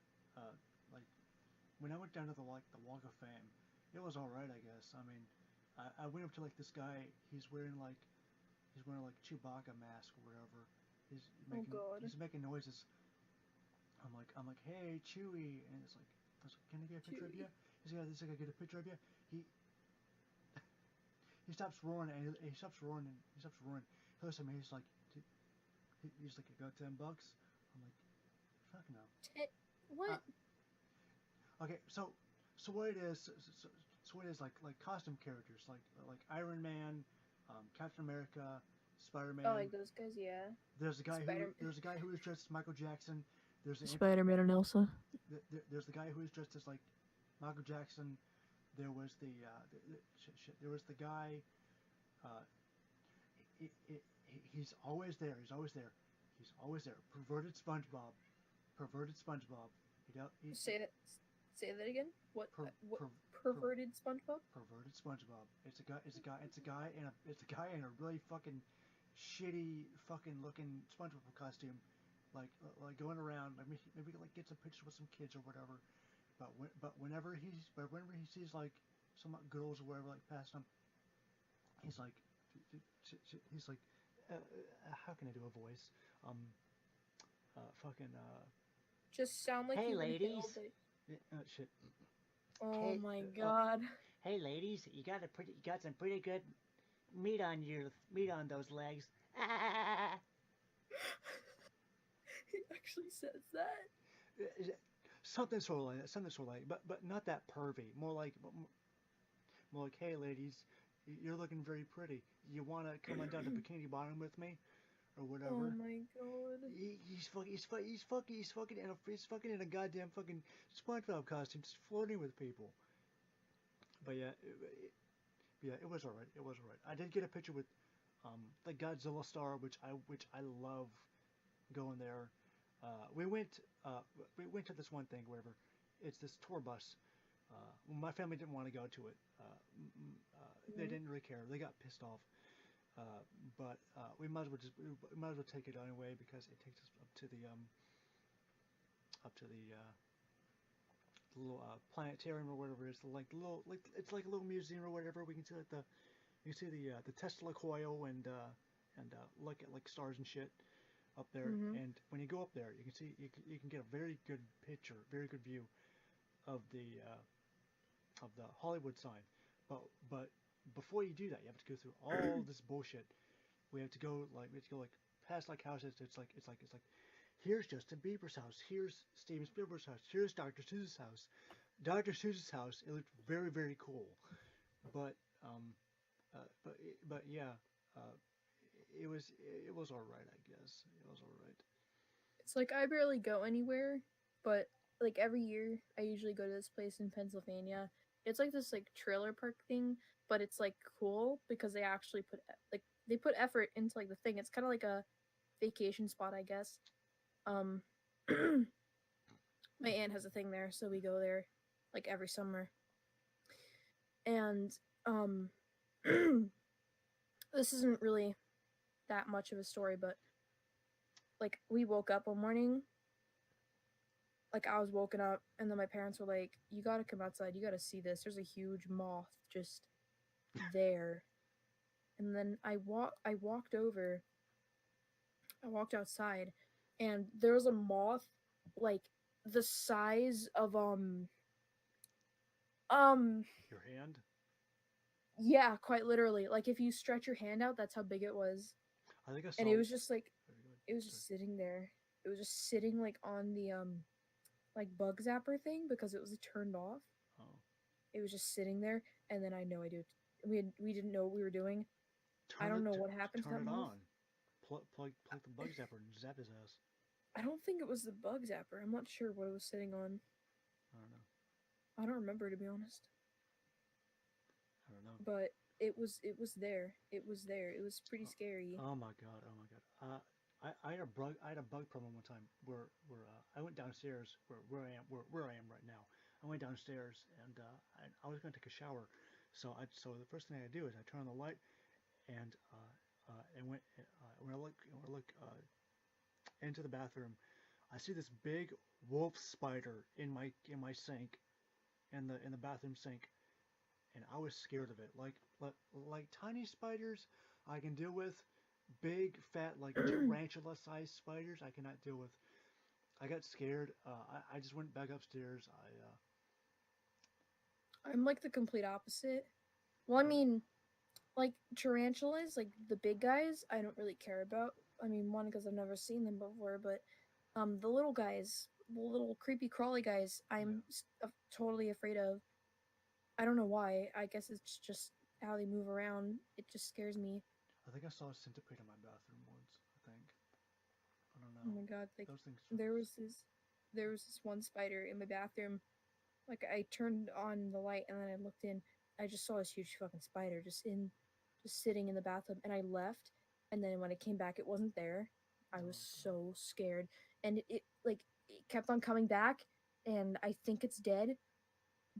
Like when I went down to the Walk of Fame, it was all right, I guess. I mean, I went up to like this guy. He's wearing like Chewbacca mask or whatever. He's making noises. I'm like, hey, Chewie, and it's like, I was like, can I get a picture of you? He's like, I get a picture of you. He stops roaring and he stops roaring. He looks at me. He's like, you got $10? I'm like, fuck no. What? Okay, so what it is? So what it is like costume characters like Iron Man, Captain America, Spider-Man. Oh, like those guys, yeah. There's a guy who Spider. there's a guy who is dressed as Michael Jackson. There's Spider-Man and Elsa. there's the guy who is dressed as like Michael Jackson. There was there was the guy. Uh, he's always there. He's always there. He's always there. Perverted SpongeBob. Perverted SpongeBob. Say that. Say that again. What? Per, What? per, Perverted SpongeBob. Perverted SpongeBob. It's a guy. It's a guy in a really fucking shitty fucking looking SpongeBob costume, like going around. Maybe like get some pictures with some kids or whatever. But whenever he sees like some girls or whatever like passing him, he's like he's like how can I do a voice? Fucking Just sound like Hey, you ladies. shit. Oh Hey, my god. Hey, ladies, you got some pretty good meat on those legs. He actually says that. Something sort of like that. Something sort of like, but not that pervy. More like, hey, ladies, you're looking very pretty. You want to come on down to Bikini Bottom with me, or whatever? Oh my god. He's fucking in a goddamn fucking SpongeBob costume, just flirting with people. But yeah, it was alright. It was alright. I did get a picture with the Godzilla star, which I love going there. We went to this one thing, whatever. It's this tour bus. My family didn't want to go to it. They didn't really care. They got pissed off. But we might as well take it anyway because it takes us up to the little planetarium or whatever it is. It's like a little museum or whatever. We can see the Tesla coil and look at like stars and shit up there. And when you go up there, you can get a very good picture, very good view of the Hollywood sign. But before you do that, you have to go through all this bullshit. We have to go past like houses. It's like here's Justin Bieber's house. Here's Steven Spielberg's house. Here's Dr. Seuss's house. Dr. Seuss's house. It looked very, very cool. But yeah, it was all right. I guess it was all right. It's like I barely go anywhere, but like every year I usually go to this place in Pennsylvania. It's like this like trailer park thing, but it's like cool because they actually put effort into like the thing. It's kind of like a vacation spot, I guess. My aunt has a thing there, so we go there like every summer. And this isn't really that much of a story, but like we woke up one morning, like I was woken up, and then my parents were like, you gotta come outside, you gotta see this, there's a huge moth just there. And then I walked outside, and there was a moth like the size of Your hand? yeah, quite literally. Like if you stretch your hand out, that's how big it was. I think I saw. And it was just like it was just sitting there. It was just sitting like on the like bug zapper thing because it was turned off. Oh. It was just sitting there, and then I had no idea. We didn't know what we were doing. I don't know what happened to that moth. Plug the bug zapper and zap his ass. I don't think it was the bug zapper. I'm not sure what it was sitting on. I don't know. I don't remember, to be honest. I don't know. But it was there. It was there. It was pretty scary. Oh my god. I had a bug problem one time where I went downstairs where I am right now. I went downstairs and I was going to take a shower. So the first thing I do is I turn on the light and when I look into the bathroom, I see this big wolf spider in my sink, in the bathroom sink, and I was scared of it. Like tiny spiders I can deal with, big fat like tarantula-sized spiders I cannot deal with. I got scared. I just went back upstairs. I'm like the complete opposite. Well, I mean, like tarantulas, like the big guys, I don't really care about. I mean, one, because I've never seen them before, but the little guys, the little creepy crawly guys, I'm totally afraid of. I don't know why. I guess it's just how they move around. It just scares me. I think I saw a centipede in my bathroom once. I think. I don't Oh know. my god, like Those things. there was this one spider in my bathroom. Like I turned on the light and then I looked in. I just saw this huge fucking spider just sitting in the bathtub, and I left. And then when I came back, it wasn't there. I was Oh, so scared, and it like it kept on coming back, and I think it's dead,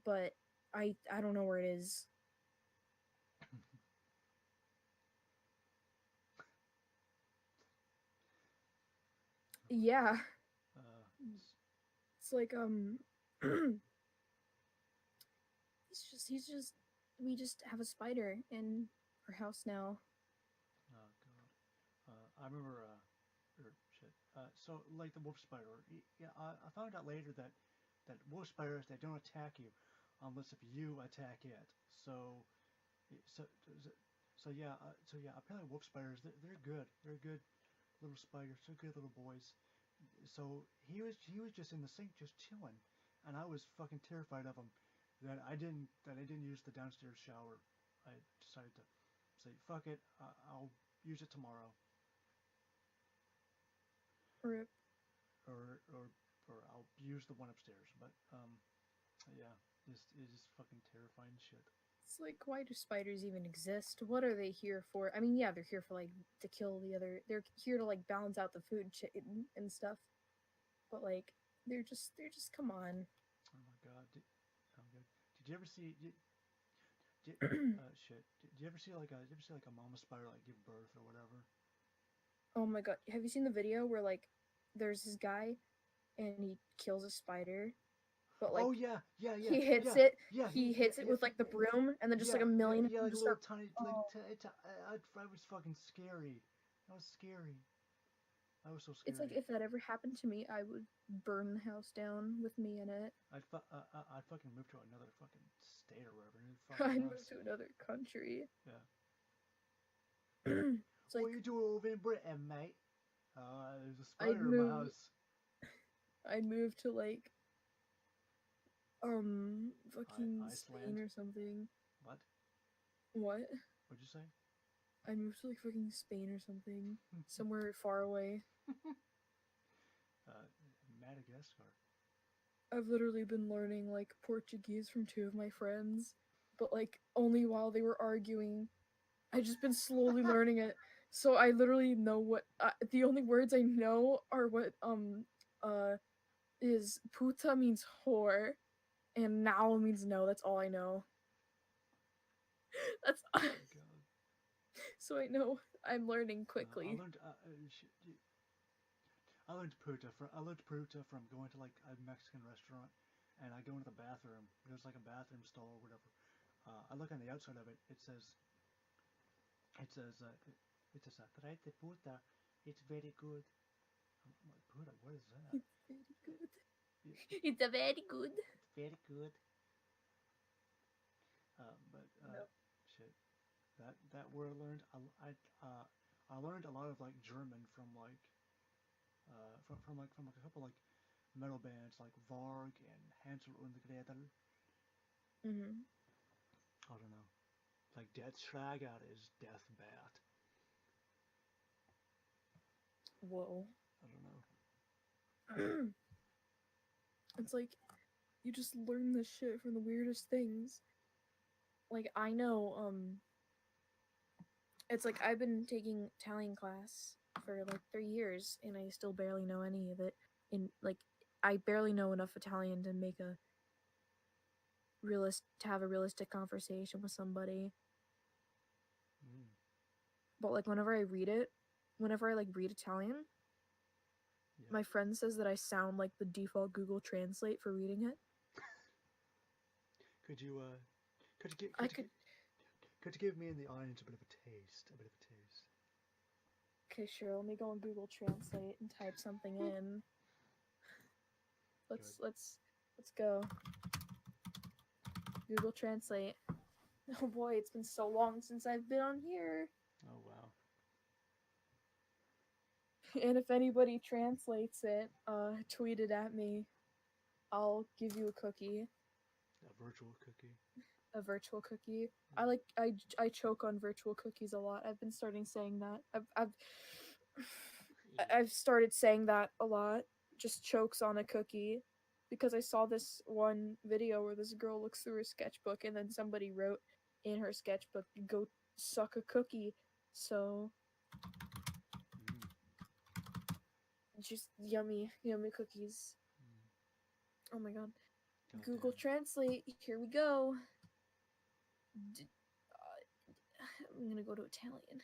but I don't know where it is. Yeah, uh, it's like he's just we just have a spider in our house now. oh god. I remember. Or shit. So like the wolf spider. Yeah. I found out later that wolf spiders, they don't attack you unless if you attack it. So so so yeah. Apparently wolf spiders, they're good. They're good little spiders. They're good little boys. So he was just in the sink just chilling, and I was fucking terrified of him. That I didn't use the downstairs shower. I decided to say fuck it. I'll use it tomorrow, Rip. or I'll use the one upstairs. But yeah, it's just fucking terrifying shit. It's like, why do spiders even exist? What are they here for? I mean, yeah, they're here for like to kill the other. They're here to like balance out the food chain and stuff. But like, they're just come on. Oh my god. Oh god. Did you ever see? Did, shit. Did you ever see like a mama spider like give birth or whatever? Oh my god, have you seen the video where like there's this guy and he kills a spider, but like Oh yeah, yeah, yeah, he hits yeah, it, yeah, he yeah, hits it yeah, with like the broom, and then just like yeah, a yeah, million of yeah, them like a just little start. tiny, like Oh, I was fucking scary. That was scary. That was so it's like scary. if that ever happened to me, I would burn the house down with me in it. I'd fucking move to another fucking state or whatever. Who I fucking moved knows? to another country. Yeah. It's What like you doing over in Britain, mate? There's a I'd spider in my move house. I'd move to like fucking Iceland. Spain or something. What? What? What'd you say? I'd move to like fucking Spain or something. Somewhere far away. uh, Madagascar. I've literally been learning like Portuguese from two of my friends, but like only while they were arguing. I just been slowly learning it. So I literally know what the only words I know are what uh is puta means whore and now means no. That's all I know. That's Oh my god. so I know I'm learning I quickly. learned I learned puta from going to like a Mexican restaurant, and I go into the bathroom. There's like a bathroom stall or whatever. I look on the outside of it. It says it says "Trae de puta. It's very good." I'm like, puta, what is that? It's very good. Yeah, It's a very good. it's very good. But No. shit, that word I learned. I learned a lot of like German from like from like a couple like metal bands like Varg and Hansel und Gretel. Mhm. I don't know. Like Death Schlager is Death Bat. Whoa. I don't know. It's like you just learn this shit from the weirdest things. Like I know it's like I've been taking Italian class for like 3 years and I still barely know any of it. And like I barely know enough Italian to make a to have a realistic conversation with somebody. Mm, But like whenever I like read Italian, yeah. my friend says that I sound like the default Google Translate for reading it. Could you could you give I could could you give me and the audience a bit of a taste? A bit of a taste. Okay, sure. Let me go on Google Translate and type something in. Let's Good. let's go. Google Translate. Oh boy, it's been so long since I've been on here. Oh wow. And if anybody translates it, tweet it at me. I'll give you a cookie. A virtual cookie. a virtual cookie. I choke on virtual cookies a lot. I've been starting saying that. I've started saying that a lot. Just chokes on a cookie, because I saw this one video where this girl looks through her sketchbook and then somebody wrote in her sketchbook, "Go suck a cookie." So just yummy cookies. Oh my god. Google Translate. Here we go. I'm gonna go to Italian.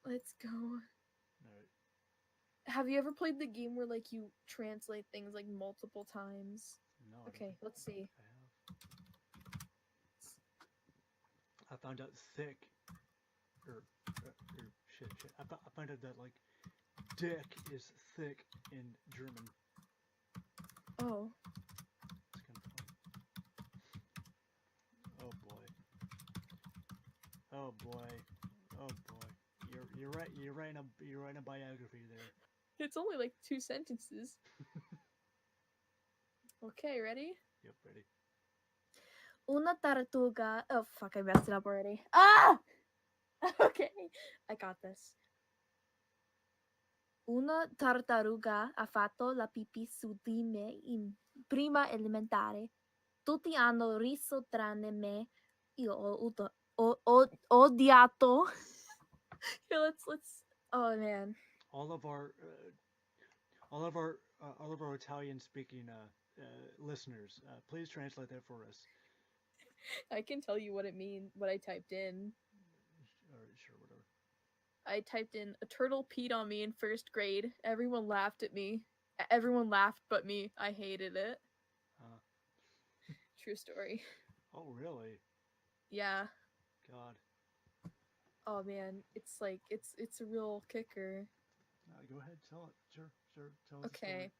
Let's go. Alright. Have you ever played the game where like you translate things like multiple times? No. I Okay, let's see. I found out thick, or shit. I found out that like dick is thick in German. Oh. It's kind of funny. Oh boy. Oh boy. Oh boy. You're right. You're writing a biography there. It's only like 2 sentences. Okay, ready? Yep, ready. Una tartuga. Oh fuck, I messed it up already. Ah! Okay, I got this. Una tartaruga ha fatto la pipì su di me in prima elementare. Tutti hanno riso tranne me. Io ho odiato. Yeah, let's. Oh man. All of our Italian-speaking listeners, please translate that for us. I can tell you what it means. What I typed in. Alright, sure, whatever. I typed in "a turtle peed on me in 1st grade." Everyone laughed at me. Everyone laughed but me. I hated it. True story. Oh really? Yeah. God. Oh man, it's like it's a real kicker. Go ahead, tell it. Sure, tell us. Okay.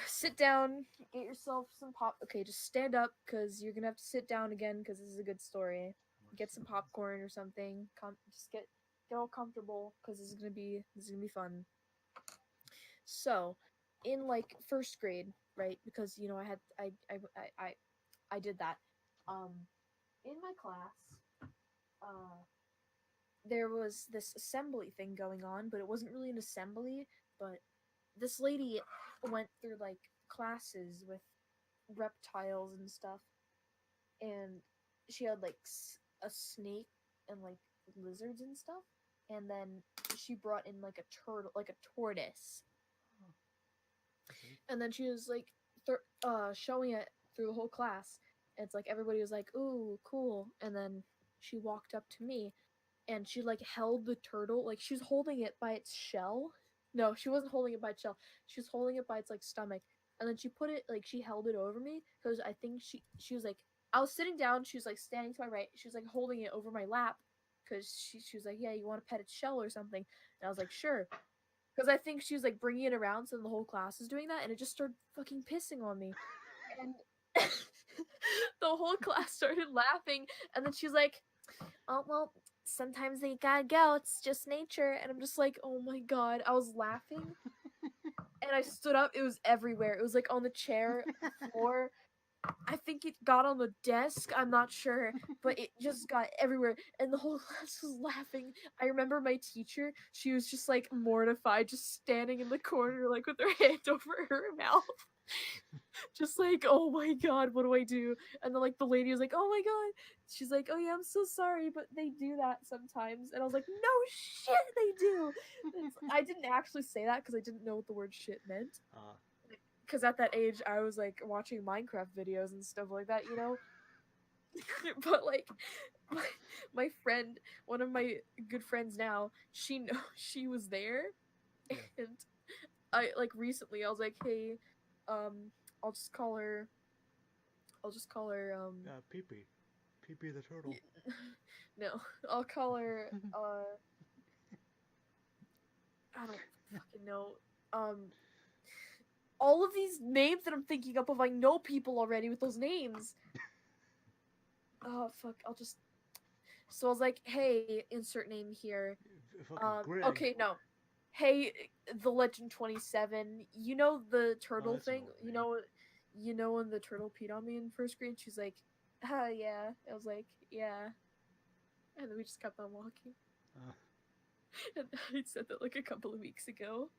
Sit down. Get yourself some pop. Okay, just stand up because you're gonna have to sit down again because this is a good story. Get some popcorn or something. Just get all comfortable because this is gonna be fun. So, in like 1st grade, right? Because you know I did that. In my class, there was this assembly thing going on, but it wasn't really an assembly. But this lady went through like classes with reptiles and stuff, and she had like a snake and like lizards and stuff, and then she brought in like a turtle, like a tortoise, and then she was like showing it through the whole class. And it's like everybody was like, "Ooh, cool," and then she walked up to me, and she like held the turtle, like she was holding it by its shell. No, she wasn't holding it by its shell. She was holding it by its like stomach, and then she put it like she held it over me because I think she was like, I was sitting down, she was like standing to my right, she was like holding it over my lap because she was like, "Yeah, you want to pet its shell or something?" And I was like, "Sure." Because I think she was like bringing it around, so the whole class was doing that, and it just started fucking pissing on me, and the whole class started laughing, and then she's like, "Oh well, sometimes they gotta go. It's just nature." And I'm just like, "Oh my god!" I was laughing, and I stood up. It was everywhere. It was like on the chair, floor. I think it got on the desk. I'm not sure, but it just got everywhere, and the whole class was laughing. I remember my teacher. She was just like mortified, just standing in the corner, like with her hand over her mouth, just like, "Oh my god, what do I do?" And then like the lady was like, "Oh my god." She's like, "Oh yeah, I'm so sorry, but they do that sometimes." And I was like, "No shit, they do." I didn't actually say that because I didn't know what the word shit meant. Because at that age, I was like watching Minecraft videos and stuff like that, you know. But like, my friend, one of my good friends now, she was there, and I like recently I was like, "Hey, I'll just call her. Pee-pee. Pee-pee the turtle. No, I'll call her. I don't fucking know. All of these names that I'm thinking up of, I know people already with those names. Oh fuck! So I was like, "Hey, insert name here." Greg. Okay, no. "Hey, the Legend 27. You know the turtle that's an thing. old You name. know, you know when the turtle peed on me in first grade? She's like, yeah. I was like, yeah. And then we just kept on walking. Uh, And I said that like a couple of weeks ago.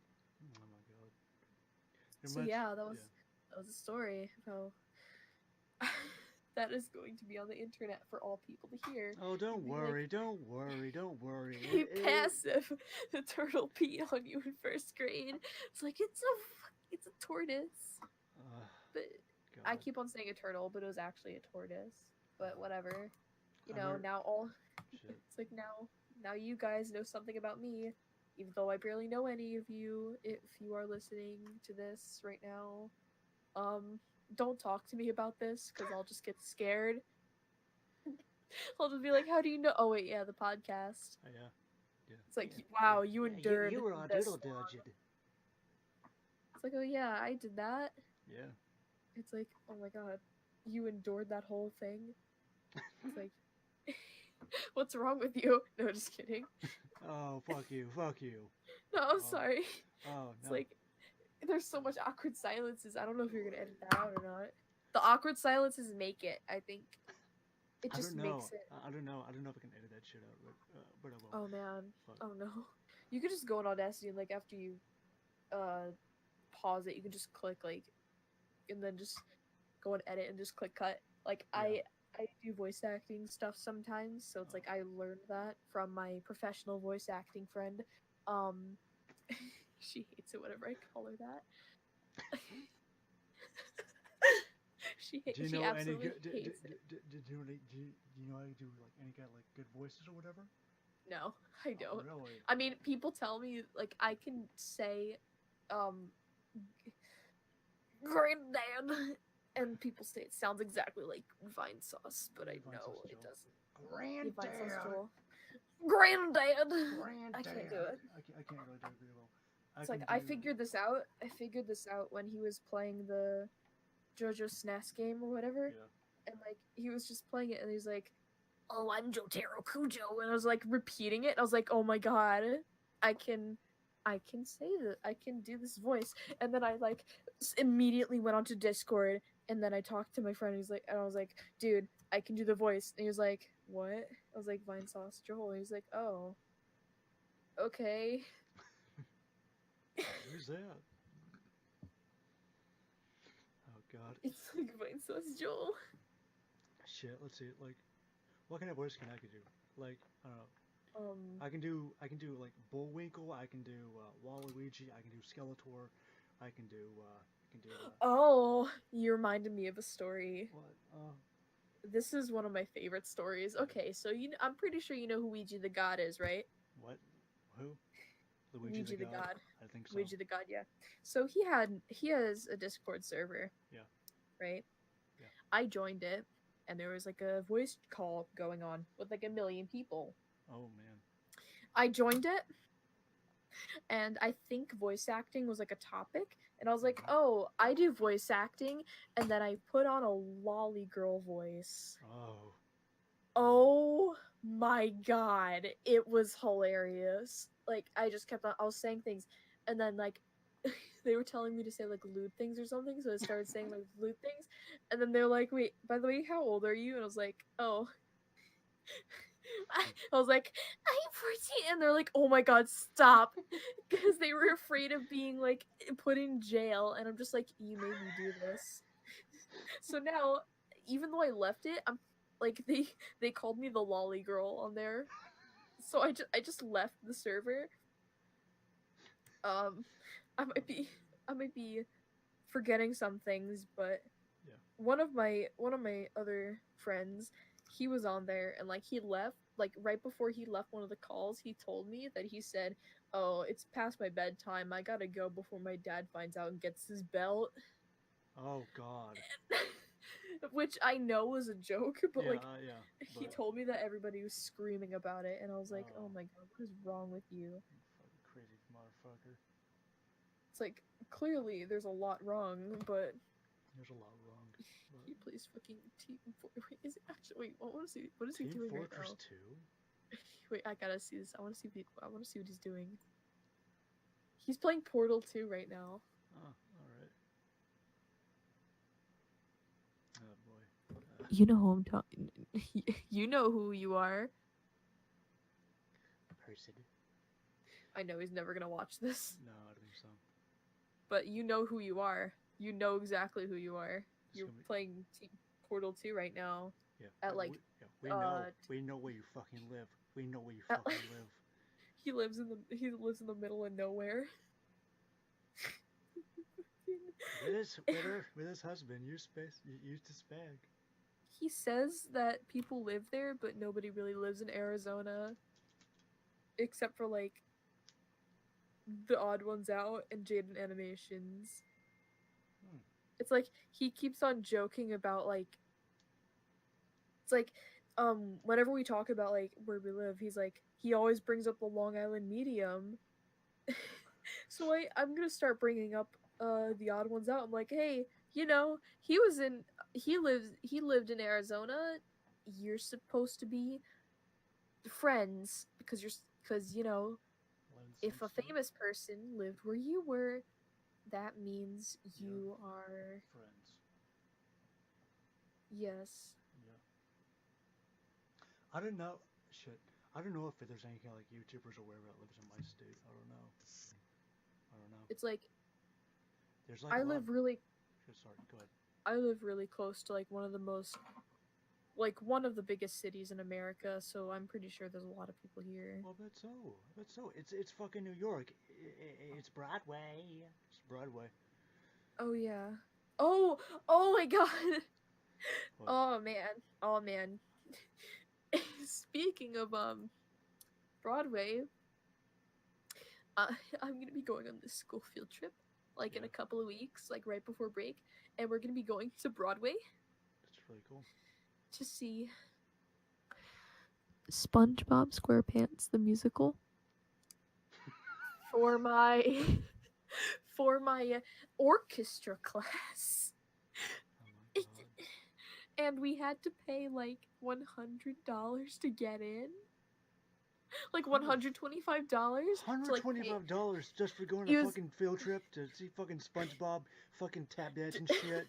oh my god. So yeah, that was a story of how that is going to be on the internet for all people to hear. Oh, don't You'd be worry, like, don't worry, don't worry. "Hey, passive, the turtle peed on you in first grade." It's like it's a tortoise, but I God. keep on saying a turtle, but it was actually a tortoise. But whatever, you I know. remember- Now all Shit. it's like now you guys know something about me, even though I barely know any of you. If you are listening to this right now, don't talk to me about this because I'll just get scared. I'll just be like, "How do you know?" Oh wait, yeah, the podcast. Yeah. Yeah. It's like, Yeah, wow, you endured You were on this Doodle, long. did you? It's like, oh yeah, I did that. Yeah. It's like, oh my god, you endured that whole thing. It's like, what's wrong with you? No, just kidding. Oh, fuck you, fuck you. No, I'm Oh. sorry. Oh, It's no. like, there's so much awkward silences. I don't know if you're gonna edit that out or not. The awkward silences make it, I think. It I just don't know. makes it. I don't know. I don't know if I can edit that shit out, but I will. Oh man. Fuck. Oh no. You could just go on Audacity and like after you pause it, you can just click like and then just go and edit and just click cut. Like Yeah. I do voice acting stuff sometimes, so it's like I learned that from my professional voice acting friend. Um she hates it whenever I call her that. Do you she know any absolutely good? Do hates it. you know how to do like any kind of like good voices or whatever? No, I Oh, don't. really? I mean, people tell me like I can say granddad and people say it sounds exactly like Vine Sauce, but I Vine know Sauce it Joel. doesn't. Granddad. Vine Sauce Joel. Granddad. I can't do it. I can't really do it very well. It's like I figured this out. I figured this out when he was playing the JoJo SNES game or whatever, Yeah. and like he was just playing it, and he's like, "Oh, I'm Jotaro Kujo," and I was like repeating it. And I was like, "Oh my god, I can say that. I can do this voice." And then I like immediately went onto Discord, and then I talked to my friend. He's like, and I was like, "Dude, I can do the voice." And he was like, "What?" I was like, "Vine Sauce Joel." And he's like, "Oh, okay." Who's that? Oh god. It's like Vine Sauce Joel. Shit. Let's see. Like, what kind of voice can I do? Like, I don't know. I can do like Bullwinkle. I can do Waluigi. I can do Skeletor. I can do. Oh, you reminded me of a story. What? This is one of my favorite stories. Okay, so I'm pretty sure you know who Ouija the God is, right? What? Who? Luigi the God. I think so. Luigi the God, yeah. So he has a Discord server. Yeah. Right? Yeah. I joined it, and there was like a voice call going on with like 1 million people. Oh man. I joined it, and I think voice acting was like a topic, and I was like, oh, I do voice acting, and then I put on a lolly girl voice. Oh. Oh my god, it was hilarious. Like I just kept on, I was saying things, and then like they were telling me to say like lewd things or something, so I started saying like lewd things, and then they're like, wait, by the way, how old are you? And I was like, oh. I was like, I'm 14, and they're like, oh my god, stop, because they were afraid of being like put in jail, and I'm just like, you made me do this. So now, even though I left it, I'm like they called me the lolly girl on there, so I just left the server. I might be forgetting some things, but Yeah. one of my other friends, he was on there, and like he left like right before he left one of the calls. He told me that he said, "Oh, it's past my bedtime. I gotta go before my dad finds out and gets his belt." Oh god. Which I know was a joke, but Yeah. like Yeah. he told me that everybody was screaming about it, and I was like, "Oh my god, what is wrong with you?" You fucking crazy motherfucker. It's like clearly there's a lot wrong, but There's a lot wrong. But he plays fucking Team Fortress. Wait, is it actually? Wait, what is he Team doing Fortress right 2? now? Wait, I gotta see this. I want to see what he's doing. He's playing Portal 2 right now. Oh, alright. You know who I'm talking. You know who you are. Person. I know he's never gonna watch this, No, I don't think so. but you know who you are. You know exactly who you are. It's You're gonna be- playing Portal 2 right now. Yeah. At like, we uh, know. We know where you fucking live. We know where you at fucking like, live. he lives in the middle of nowhere. With his husband, use the spag. He says that people live there, but nobody really lives in Arizona, except for like the odd ones out and Jaden Animations. Hmm. It's like he keeps on joking about like it's like whenever we talk about like where we live, he's like he always brings up the Long Island medium. So I'm gonna start bringing up the odd ones out. I'm like, hey, you know, he lived in Arizona. You're supposed to be friends because you know if a famous person lived where you were, that means you are Friends. yes. Yeah. I don't know. Shit. I don't know if there's any kind of like YouTubers or wherever that lives in my state. I don't know. It's like There's like I a lot. live really Sorry. Go ahead. I live really close to like one of the biggest cities in America, so I'm pretty sure there's a lot of people here. Well, I bet so. It's fucking New York. It's Broadway. It's Broadway. Oh yeah. Oh my god. What? Oh man. Oh man. Speaking of Broadway, uh, I'm gonna be going on this school field trip like in Yeah. a couple of weeks, like right before break, and we're gonna be going to Broadway That's really cool. to see SpongeBob SquarePants the musical for my for my orchestra class. Oh my god. And we had to pay like $100 to get in. Like $125 to like pay. $125 just for going on It a was, fucking field trip to see fucking SpongeBob fucking tap dance and shit.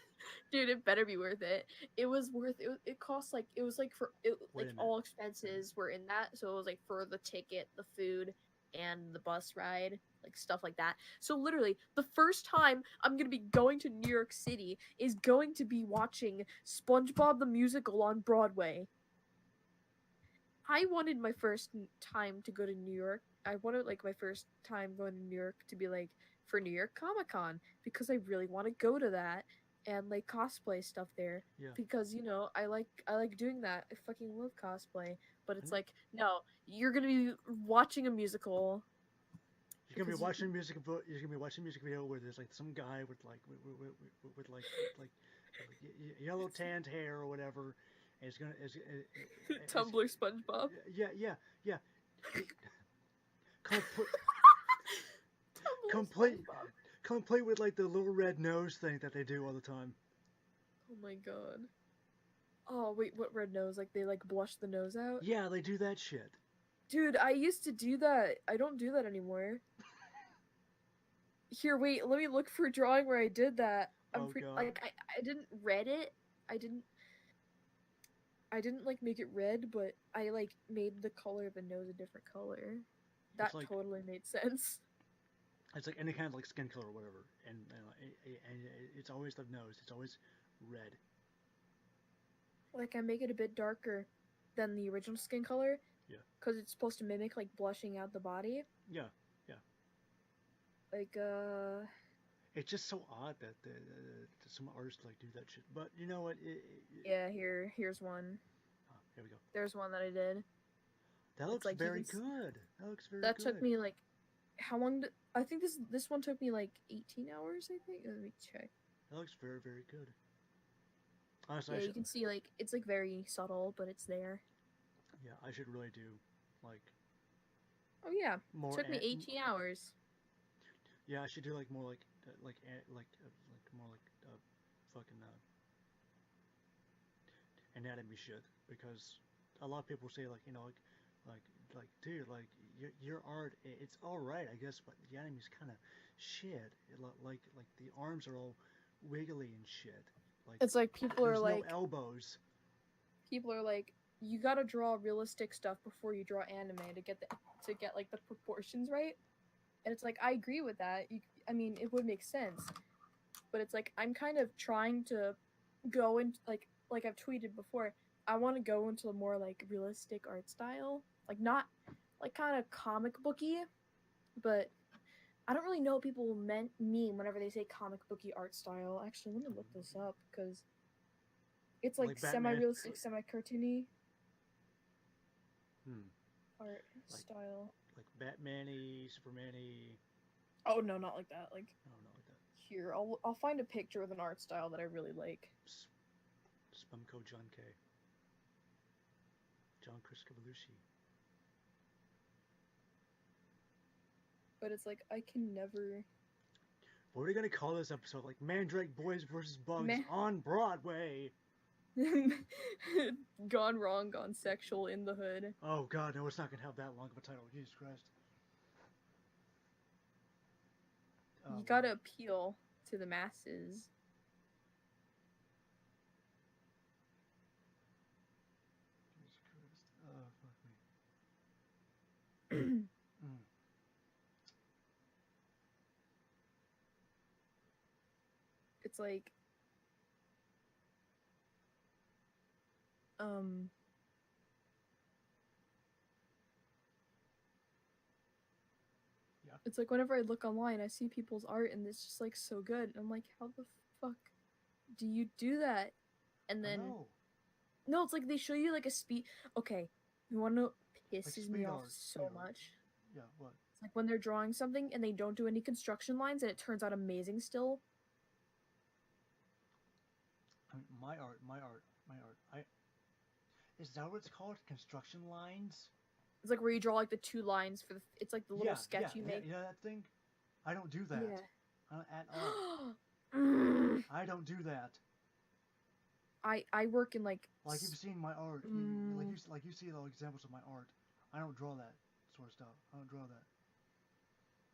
dude, it better be worth it. It was worth it. It cost like it was like for it, Wait like a minute. all expenses were in that, so it was like for the ticket, the food, and the bus ride, like stuff like that. So literally, the first time I'm gonna be going to New York City is going to be watching SpongeBob the musical on Broadway. I wanted my first time to go to New York. I wanted like my first time going to New York to be like for New York Comic Con because I really want to go to that and like cosplay stuff there Yeah. because you know I like doing that. I fucking love cosplay, but it's Mhm. like no, you're gonna be watching a musical. You're gonna be Because watching a music video. You're gonna be watching a music video where there's like some guy with yellow tanned hair or whatever, and it's gonna Tumblr SpongeBob. yeah. Complete Tumblr complete SpongeBob. complete with like the little red nose thing that they do all the time. Oh my god. Oh wait, what red nose? Like they like blush the nose out? Yeah, they do that shit. Dude, I used to do that. I don't do that anymore. Here, wait, let me look for a drawing where I did that. I'm Oh pretty god. like I didn't red it. I didn't like make it red, but I like made the color of the nose a different color. That It's like totally made sense. it's like any kind of like skin color or whatever, and it's always the nose. It's always red. Like I make it a bit darker than the original skin color. Yeah. Cuz it's supposed to mimic like blushing out the body. Yeah. Like It's just so odd that some artists like do that shit. But you know what? yeah, here's one. Here we go. There's one that I did. That looks like very good. That looks very That good. took me like how long did I think this one took me like 18 hours, I think. Let me check. That looks very, very good. Honestly, Yeah, you can see like it's like very subtle, but it's there. Yeah, I should really do like Oh yeah, more. took me 18 hours. Yeah, I should do like more like more like fucking anatomy shit, because a lot of people say like dude, like your art, it's all right I guess, but the anime's kind of shit. Like the arms are all wiggly and shit. Like It's like people are there's like no elbows. people are like, you gotta draw realistic stuff before you draw anime to get like the proportions right. And it's like, I agree with that. I mean, it would make sense, but it's like I'm kind of trying to go into like I've tweeted before. I want to go into a more like realistic art style, like not like kind of comic booky, but I don't really know what people mean whenever they say comic booky art style. Actually, let me look this up because it's like Batman? semi-realistic, semi-cartoony Hmm. art style. Like Batman-y, Superman-y. Oh no, not like that. Like No, not like that. here, I'll find a picture with an art style that I really like. Spumco John K. John Chris Cavalucci. But it's like I can never. What are we gonna call this episode? Like Mandrake Boys vs. Bugs Ma- on Broadway. Gone wrong, gone sexual in the hood. Oh god, no, it's not gonna have that long of a title. Jesus Christ. You gotta appeal to the masses. Jesus Christ. Oh, fuck me. It's like Yeah. It's like whenever I look online, I see people's art and it's just like so good. And I'm like, how the fuck do you do that? And then no, it's like they show you like a speed. Okay, you want to know what pisses me off so much? Yeah, what? It's like when they're drawing something and they don't do any construction lines and it turns out amazing still. I mean, my art. Is that what it's called? Construction lines? It's like where you draw like the two lines for the. It's like the little sketch you make. Yeah, that thing. I don't do that. Yeah. At all. I don't do that. I work in like. Like you've seen my art. Like you see the examples of my art. I don't draw that sort of stuff. I don't draw that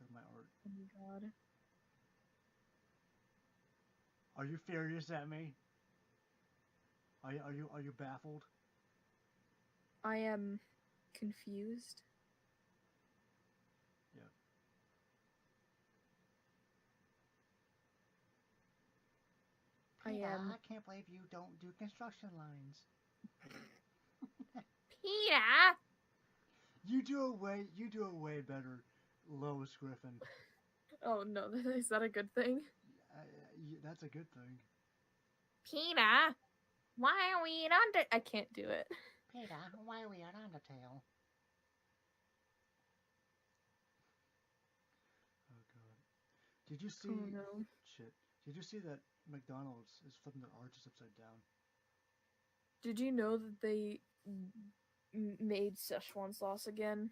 with my art. Oh my god. Are you furious at me? Are you baffled? I am confused. Yeah. Peter, I can't believe you don't do construction lines. Peter! You do a way better, Lois Griffin. Oh no, is that a good thing? That's a good thing. Peter, why are we on I can't do it. Peter, why are we at Undertale? Oh god. Did you see? Oh no. Shit. Did you see that McDonald's is flipping their arches upside down? Did you know that they made Szechuan sauce again?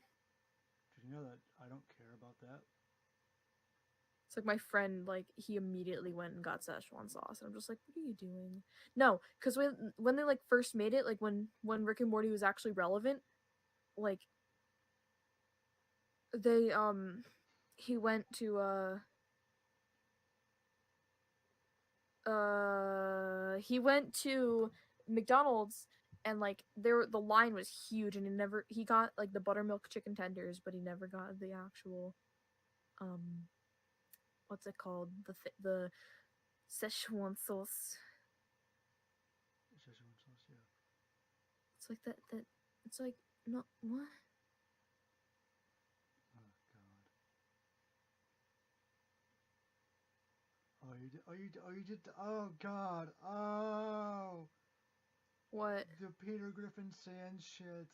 Did you know that I don't care about that? It's like my friend, like, he immediately went and got Szechuan sauce, and I'm just like, what are you doing? No, because when they like first made it, like when Rick and Morty was actually relevant, like they he went to he went to McDonald's and like the line was huge and he got like the buttermilk chicken tenders, but he never got the actual what's it called, the Szechuan sauce. Szechuan sauce, yeah. It's like that it's like no what? Oh god. You did oh god. Oh. What? The Peter Griffin Sand shit.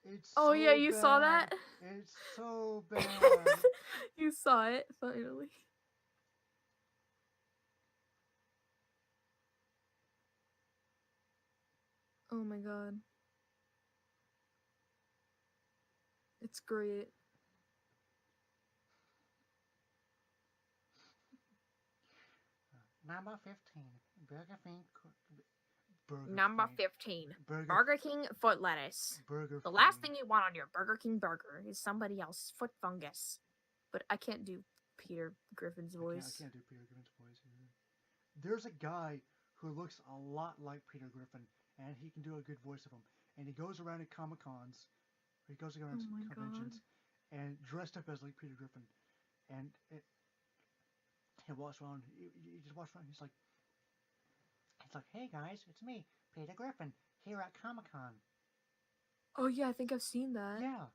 It's oh so yeah, you bad. saw that? It's so bad. You saw it finally. Oh my god. It's great. Number 15. Burger King. Number 15. Burger King foot lettuce. The last thing you want on your Burger King burger is somebody else's foot fungus. But I can't do Peter Griffin's voice. I can't do Peter Griffin's voice either. There's a guy who looks a lot like Peter Griffin, and he can do a good voice of him. And he goes around at Comic Cons, he goes Oh around my conventions, god. and dressed up as like Peter Griffin, and he walks around. He just walks around. He's like, hey guys, it's me, Peter Griffin, here at Comic Con. Oh yeah, I think I've seen that. Yeah,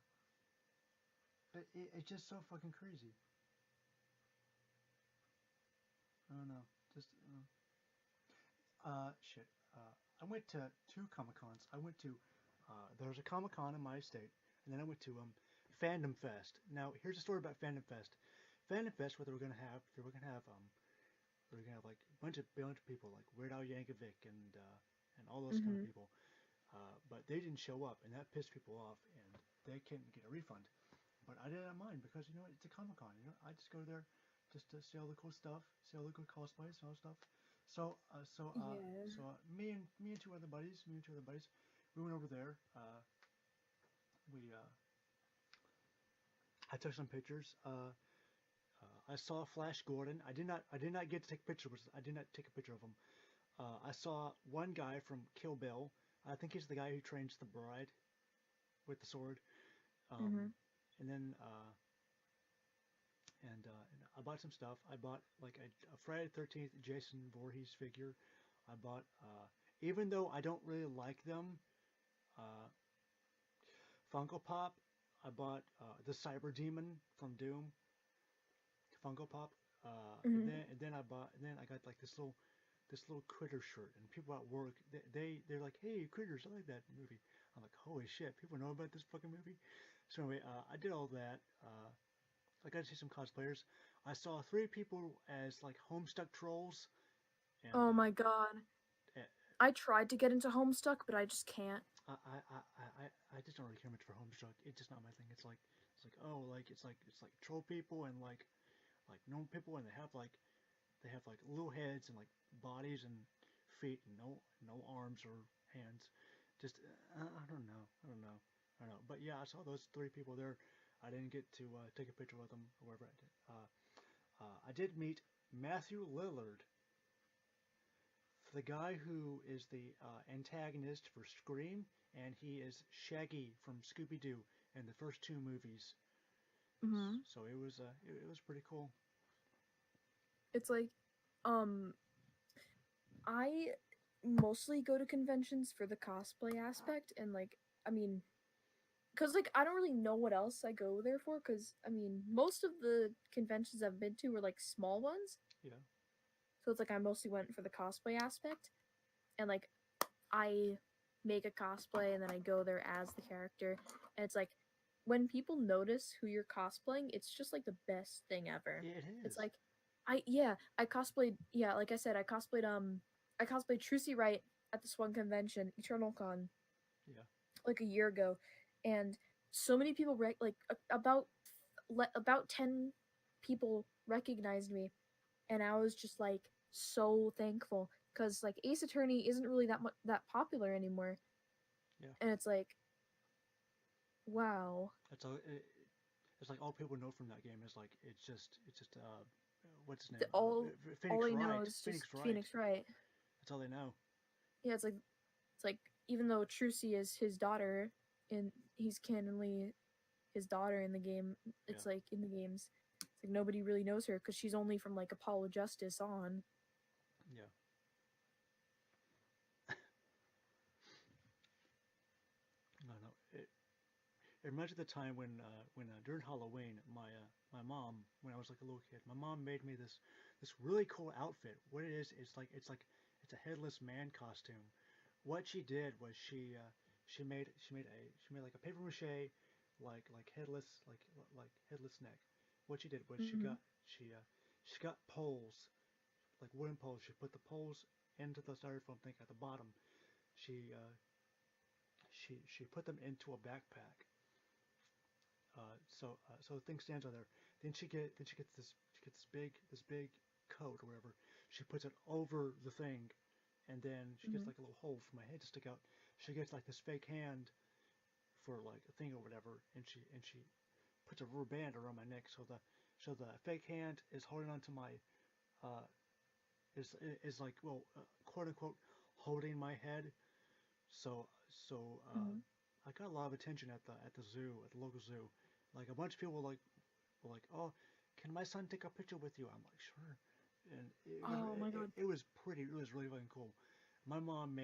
it's just so fucking crazy. I don't know, just shit. I went to two Comic Cons. I went to there's a Comic Con in my state, and then I went to Fandom Fest. Now here's a story about Fandom Fest. Fandom Fest, what they were gonna have, like a bunch of people like Weird Al Yankovic and all those kind of people. But they didn't show up, and that pissed people off, and they couldn't get a refund. But I didn't mind because it's a Comic Con. I just go there just to see all the cool stuff, see all the good cosplays, and all that stuff. So me and two other buddies, we went over there. We I took some pictures. I saw Flash Gordon. I did not get to take a picture. I did not take a picture of him. I saw one guy from Kill Bill. I think he's the guy who trains the bride with the sword. And then and I bought some stuff. I bought like a Friday the 13th Jason Voorhees figure. I bought even though I don't really like them, uh, Funko Pop. I bought the Cyber Demon from Doom. Funko Pop. And then I got like this little critter shirt, and people at work they're like, hey, critters, I like that movie. I'm like, holy shit, people know about this fucking movie. So anyway, I did all that. I got to see some cosplayers. I saw 3 people as like Homestuck trolls. And, Oh my god. uh, I tried to get into Homestuck, but I just can't. I just don't really care much for Homestuck. It's just not my thing. It's like oh like it's like troll people and like normal people, and they have like little heads and like bodies and feet and no arms or hands. Just I don't know. But yeah, I saw those 3 people there. I didn't get to take a picture with them or whatever I did. I did meet Matthew Lillard, the guy who is the antagonist for Scream, and he is Shaggy from Scooby Doo in the first 2 movies. So it was pretty cool. It's like, I mostly go to conventions for the cosplay aspect, and like, I mean, because like I don't really know what else I go there for, because I mean, most of the conventions I've been to were like small ones. Yeah. So it's like I mostly went for the cosplay aspect, and like I make a cosplay and then I go there as the character, and it's like when people notice who you're cosplaying, it's just like the best thing ever. It It's is. like I cosplayed, like I said, I cosplayed Trucy Wright at this one convention, Eternal Con, Yeah. like a year ago, and so many people about 10 people recognized me, and I was just like so thankful because like Ace Attorney isn't really that popular anymore. Yeah. And it's like, wow. That's all. It's like all people know from that game is like it's just what's his name? All Phoenix they know Wright. is Phoenix just Wright. Phoenix Wright. That's all they know. Yeah, it's like even though Trucy is his daughter, and he's canonly his daughter in the game, it's like in the games, it's like nobody really knows her because she's only from like Apollo Justice on. Yeah. No, no. It reminds me of the time when during Halloween, my mom, when I was like a little kid, my mom made me this really cool outfit. What it is, it's a headless man costume. What she did was she made like a paper mache like headless neck. What she did was Mm-hmm. she got poles, like wooden poles. She put the poles into the styrofoam thing at the bottom. She she put them into a backpack. So the thing stands on there. Then she gets this big coat or whatever. She puts it over the thing, and then she gets Mm-hmm. like a little hole for my head to stick out. She gets like this fake hand for like a thing or whatever, and she puts a rubber band around my neck, so the fake hand is holding onto my uh is like quote unquote holding my head, So I got a lot of attention at the zoo, at the local zoo. Like a bunch of people were like, oh, can my son take a picture with you? I'm like, sure. And Oh my god. it was pretty. It was really fucking cool. My mom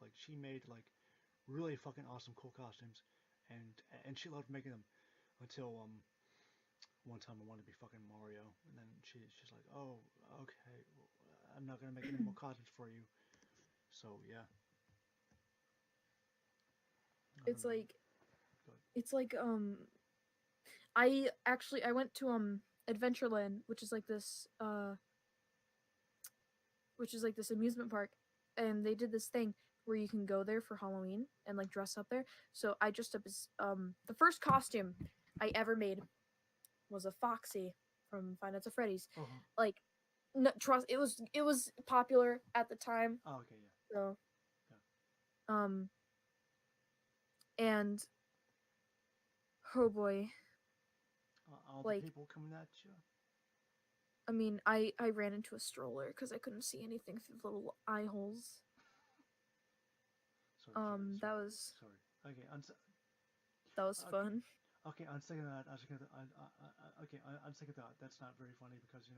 like she made like really fucking awesome cool costumes, and and she loved making them until one time I wanted to be fucking Mario, and then she's like, oh, okay, well, I'm not gonna make any more costumes for you. So yeah, I don't It's know. like Go ahead. it's like I went to Adventureland, which is like this amusement park, and they did this thing where you can go there for Halloween and like dress up there. So I dressed up as the first costume I ever made was a Foxy from Five Nights at Freddy's. Uh-huh. Like, no, trust it was popular at the time. Oh, okay, yeah, So yeah. um and oh boy, All the like people coming at you. I mean I ran into a stroller because I couldn't see anything through the little eye holes. Sorry, sorry, That sorry, was sorry. that was Okay, fun. okay. On second thought, okay. On second thought, that's not very funny because you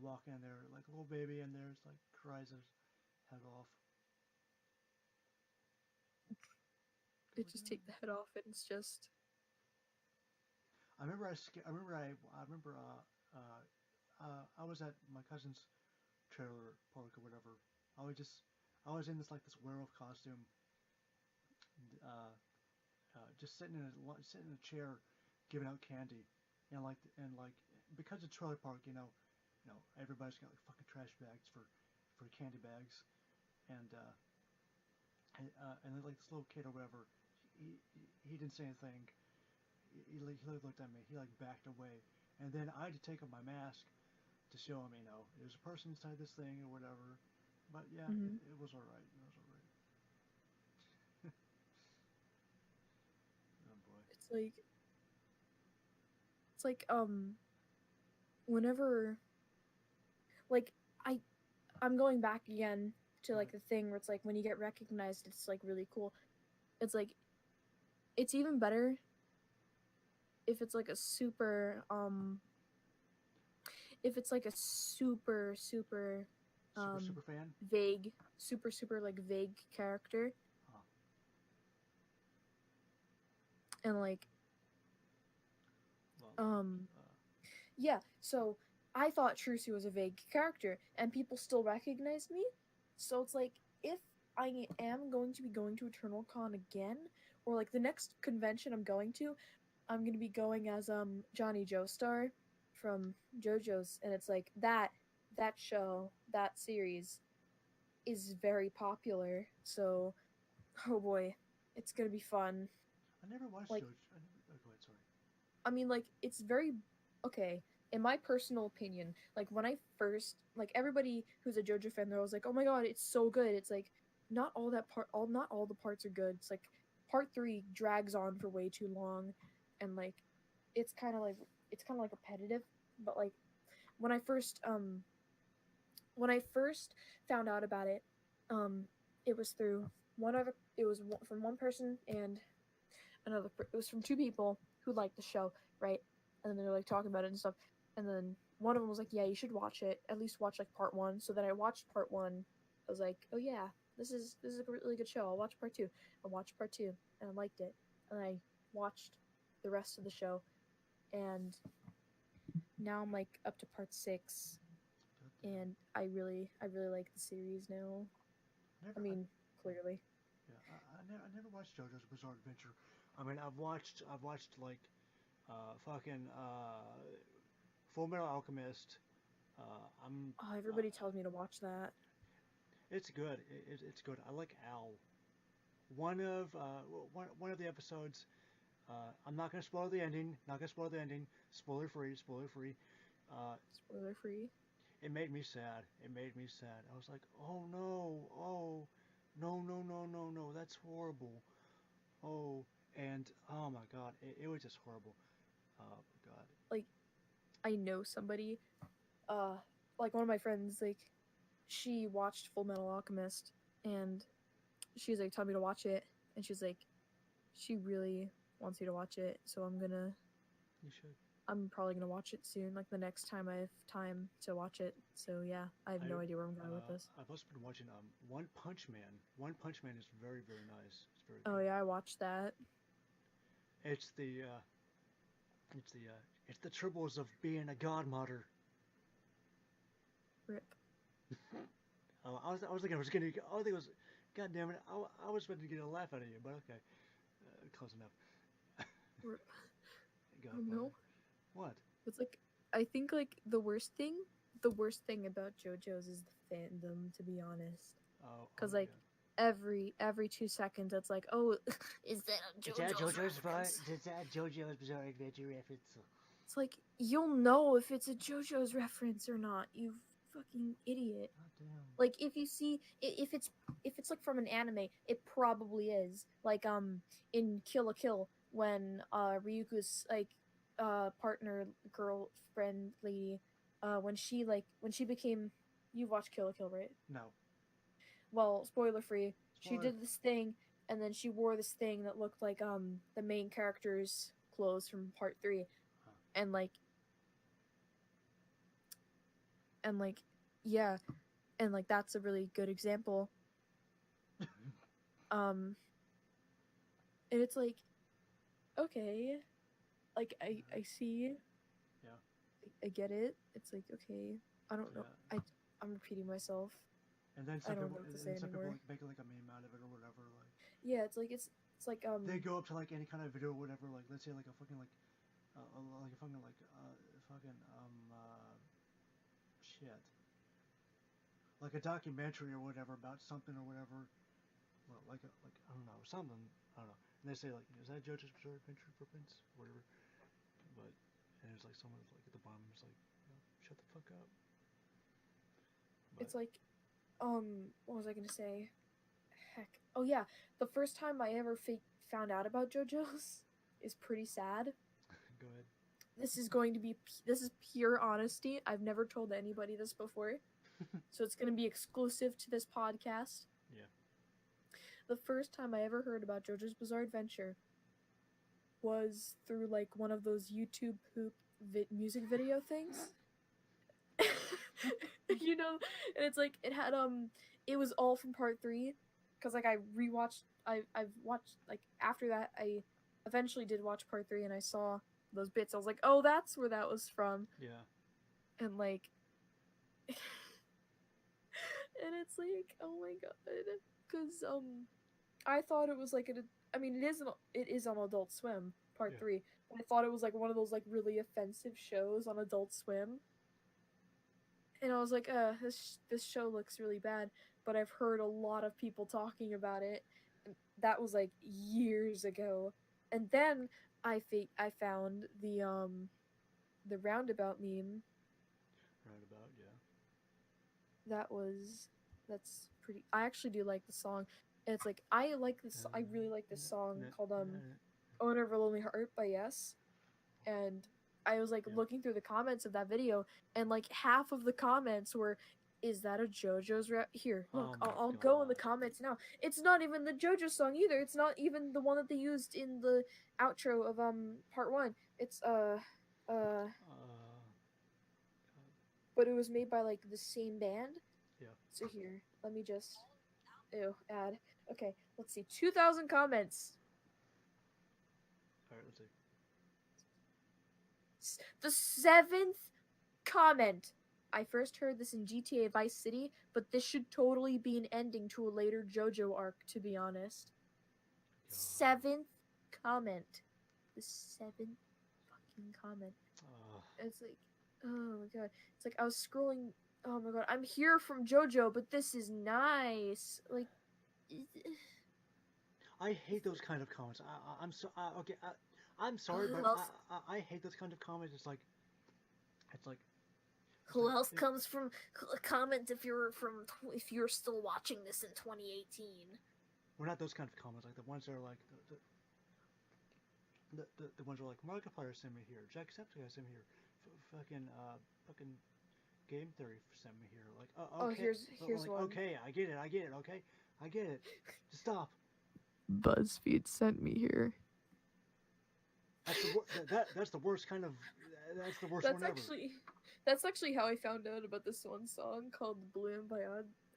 walk in there like a little baby and there's like cries his head off. It Like, just take the head off and it's just I remember I remember I was at my cousin's trailer park or whatever. I was just I was in this werewolf costume, uh, just sitting in a chair, giving out candy, and like because it's trailer park, everybody's got like fucking trash bags for candy bags, and and then like this little kid or whatever, he didn't say anything. He looked at me. He like backed away, and then I had to take off my mask to show him, there's a person inside this thing or whatever. But yeah, mm-hmm. it was all right. It was all right. Oh boy. it's like whenever like I I'm going back again to Go like ahead. the thing where it's like when you get recognized it's like really cool. It's like it's even better if it's like a super if it's like a super um Super fan. vague super like vague character Huh. and like Well, um yeah, so I thought Trucy was a vague character and people still recognized me. So it's like if I am going to be going to Eternal Con again, or like the next convention I'm going to, I'm gonna be going as Johnny Joestar from JoJo's, and it's like that show, that series is very popular. So oh boy, it's gonna be fun. I never watched Like George. I never. Oh, go ahead. Sorry. I mean, like, it's very okay. In my personal opinion, like when I first like everybody who's a JoJo fan, they're always like, "Oh my god, it's so good." It's like not all the parts are good. It's like part three drags on for way too long, and like it's kind of like repetitive. But like when I first when I first found out about it, um, it was through from one person and it was from two people who liked the show, right? And then they were like talking about it and stuff. And then one of them was like, "Yeah, you should watch it. At least watch like part one." So then I watched part one. I was like, "Oh yeah, this is a really good show. I'll watch part two." I watched part two and I liked it. And I watched the rest of the show, and now I'm like up to part six, God damn. and I really like the series now. I Never. mean, clearly. Yeah. I never watched JoJo's Bizarre Adventure. I mean, I've watched like fucking Full Metal Alchemist. I'm. Oh, Uh, everybody tells me to watch that. it's good. It's good. I like Al. One of one of the episodes. I'm not gonna spoil the ending. Not gonna spoil the ending. Spoiler free. Spoiler free. Uh, Spoiler free. it made me sad. It made me sad. I was like, oh no, oh, no, no, no, no, no. That's horrible. Oh, and oh my god, it was just horrible. Oh my god. Like I know somebody uh like one of my friends like she watched Full Metal Alchemist and she's like, tell me to watch it, and she's like, she really wants me to watch it, so You should. I'm probably gonna watch it soon, like the next time I have time to watch it. So yeah, I have no idea where I'm going with this. I've also been watching One Punch Man. One Punch Man is very, very nice. It's very Oh good. yeah, I watched that. It's the it's the troubles of being a godmother. Rip. I was thinking I was gonna. I think it was. God damn it! I was about to get a laugh out of you, but okay, close enough. Rip. God, Oh no. What? It's like, I think like the worst thing about JoJo's is the fandom, to be honest. Because like every 2 seconds, it's like, oh, is that a JoJo's reference? Is that JoJo's Bizarre Adventure reference? It's like, you'll know if it's a JoJo's reference or not, you fucking idiot. God damn. Like, if you see, if it's like from an anime, it probably is. Like, in Kill la Kill, when Ryuko's like partner, girlfriend lady, when she became, you've watched Kill la Kill, right? No. Well, spoiler free. She Spoiler. did this thing, and then she wore this thing that looked like the main character's clothes from part 3. Huh. And yeah, and like that's a really good example. And it's like, okay, like I see, Yeah. I get it. It's like, okay, I don't know. Yeah. I'm repeating myself. And then I don't know what to say some people anymore. like make like a meme out of it or whatever. Like Yeah, it's like they go up to like any kind of video or whatever. Like let's say like a fucking like like a fucking like fucking shit. Like a documentary or whatever about something or whatever. Well, like I don't know, something, I don't know. And they say like, is that JoJo's Bizarre Adventure for Prince? Whatever. But and it's like someone like at the bottom is like, shut the fuck up. But, it's like, what was I gonna say? Heck, oh yeah, the first time I ever found out about JoJo's is pretty sad. go ahead. This is pure honesty. I've never told anybody this before. So it's going to be exclusive to this podcast. Yeah. The first time I ever heard about JoJo's Bizarre Adventure was through like one of those YouTube poop music video things. You know, and it's like it had it was all from part 3, cuz like I've watched, like after that I eventually did watch part 3 and I saw those bits. I was like, "Oh, that's where that was from." Yeah. And like and it's like, oh my god, because I thought it was like it is on Adult Swim part 3. But I thought it was like one of those like really offensive shows on Adult Swim, and I was like, this show looks really bad. But I've heard a lot of people talking about it. And that was like years ago, and then I found the roundabout meme. Roundabout, yeah. That's pretty. I actually do like the song. And it's like I really like this song called "Owner of a Lonely Heart" by Yes. And I was like looking through the comments of that video, and like half of the comments were, "Is that a JoJo's rap?" Here, look, I'll go in the comments now. It's not even the JoJo song either. It's not even the one that they used in the outro of part 1. It's but it was made by like the same band. Yeah. So here, let me just add. Okay, let's see. 2,000 comments. Alright, let's see. The 7th comment. I first heard this in GTA Vice City, but this should totally be an ending to a later JoJo arc, to be honest. God. 7th comment. The 7th fucking comment. It's like, oh my god. It's like I was scrolling. Oh my god. I'm here from JoJo, but this is nice. Like, I hate those kind of comments. I'm so okay. I'm sorry, but I hate those kind of comments. It's like who else comes from comment if you're still watching this in 2018? Well, not those kind of comments. Like the ones that are like the ones that are like Markiplier sent me here, Jacksepticeye sent me here, fucking Game Theory sent me here. Like okay, here's like, one. Okay, I get it. Okay, I get it. Just stop. BuzzFeed sent me here. That's that's the worst kind of. That's the worst That's one ever. that's actually how I found out about this one song called Bloom by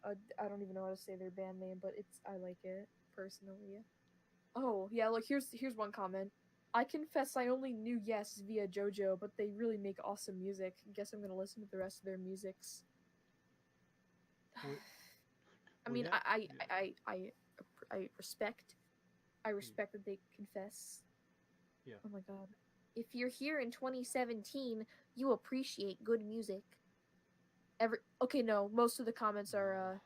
I don't even know how to say their band name, but I like it personally. Oh yeah, like here's one comment. I confess I only knew Yes via JoJo, but they really make awesome music. Guess I'm gonna listen to the rest of their musics. Well, I well, mean, yeah, I respect that they confess. yeah. Oh my god. If you're here in 2017, you appreciate good music. Most of the comments are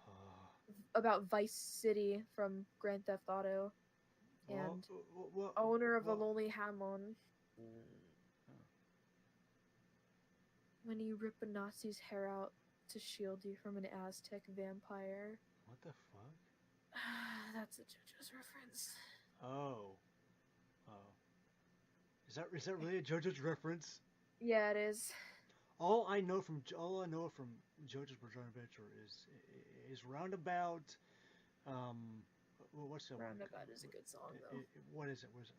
about Vice City from Grand Theft Auto Well, and owner of a lonely Hamon. When you rip a Nazi's hair out to shield you from an Aztec vampire. What the fuck? That's a JoJo's reference. Oh. Oh. Is that really a JoJo's reference? Yeah, it is. All I know from JoJo's Bizarre Adventure is roundabout. What's that one? Roundabout is a good song though. What is it? Was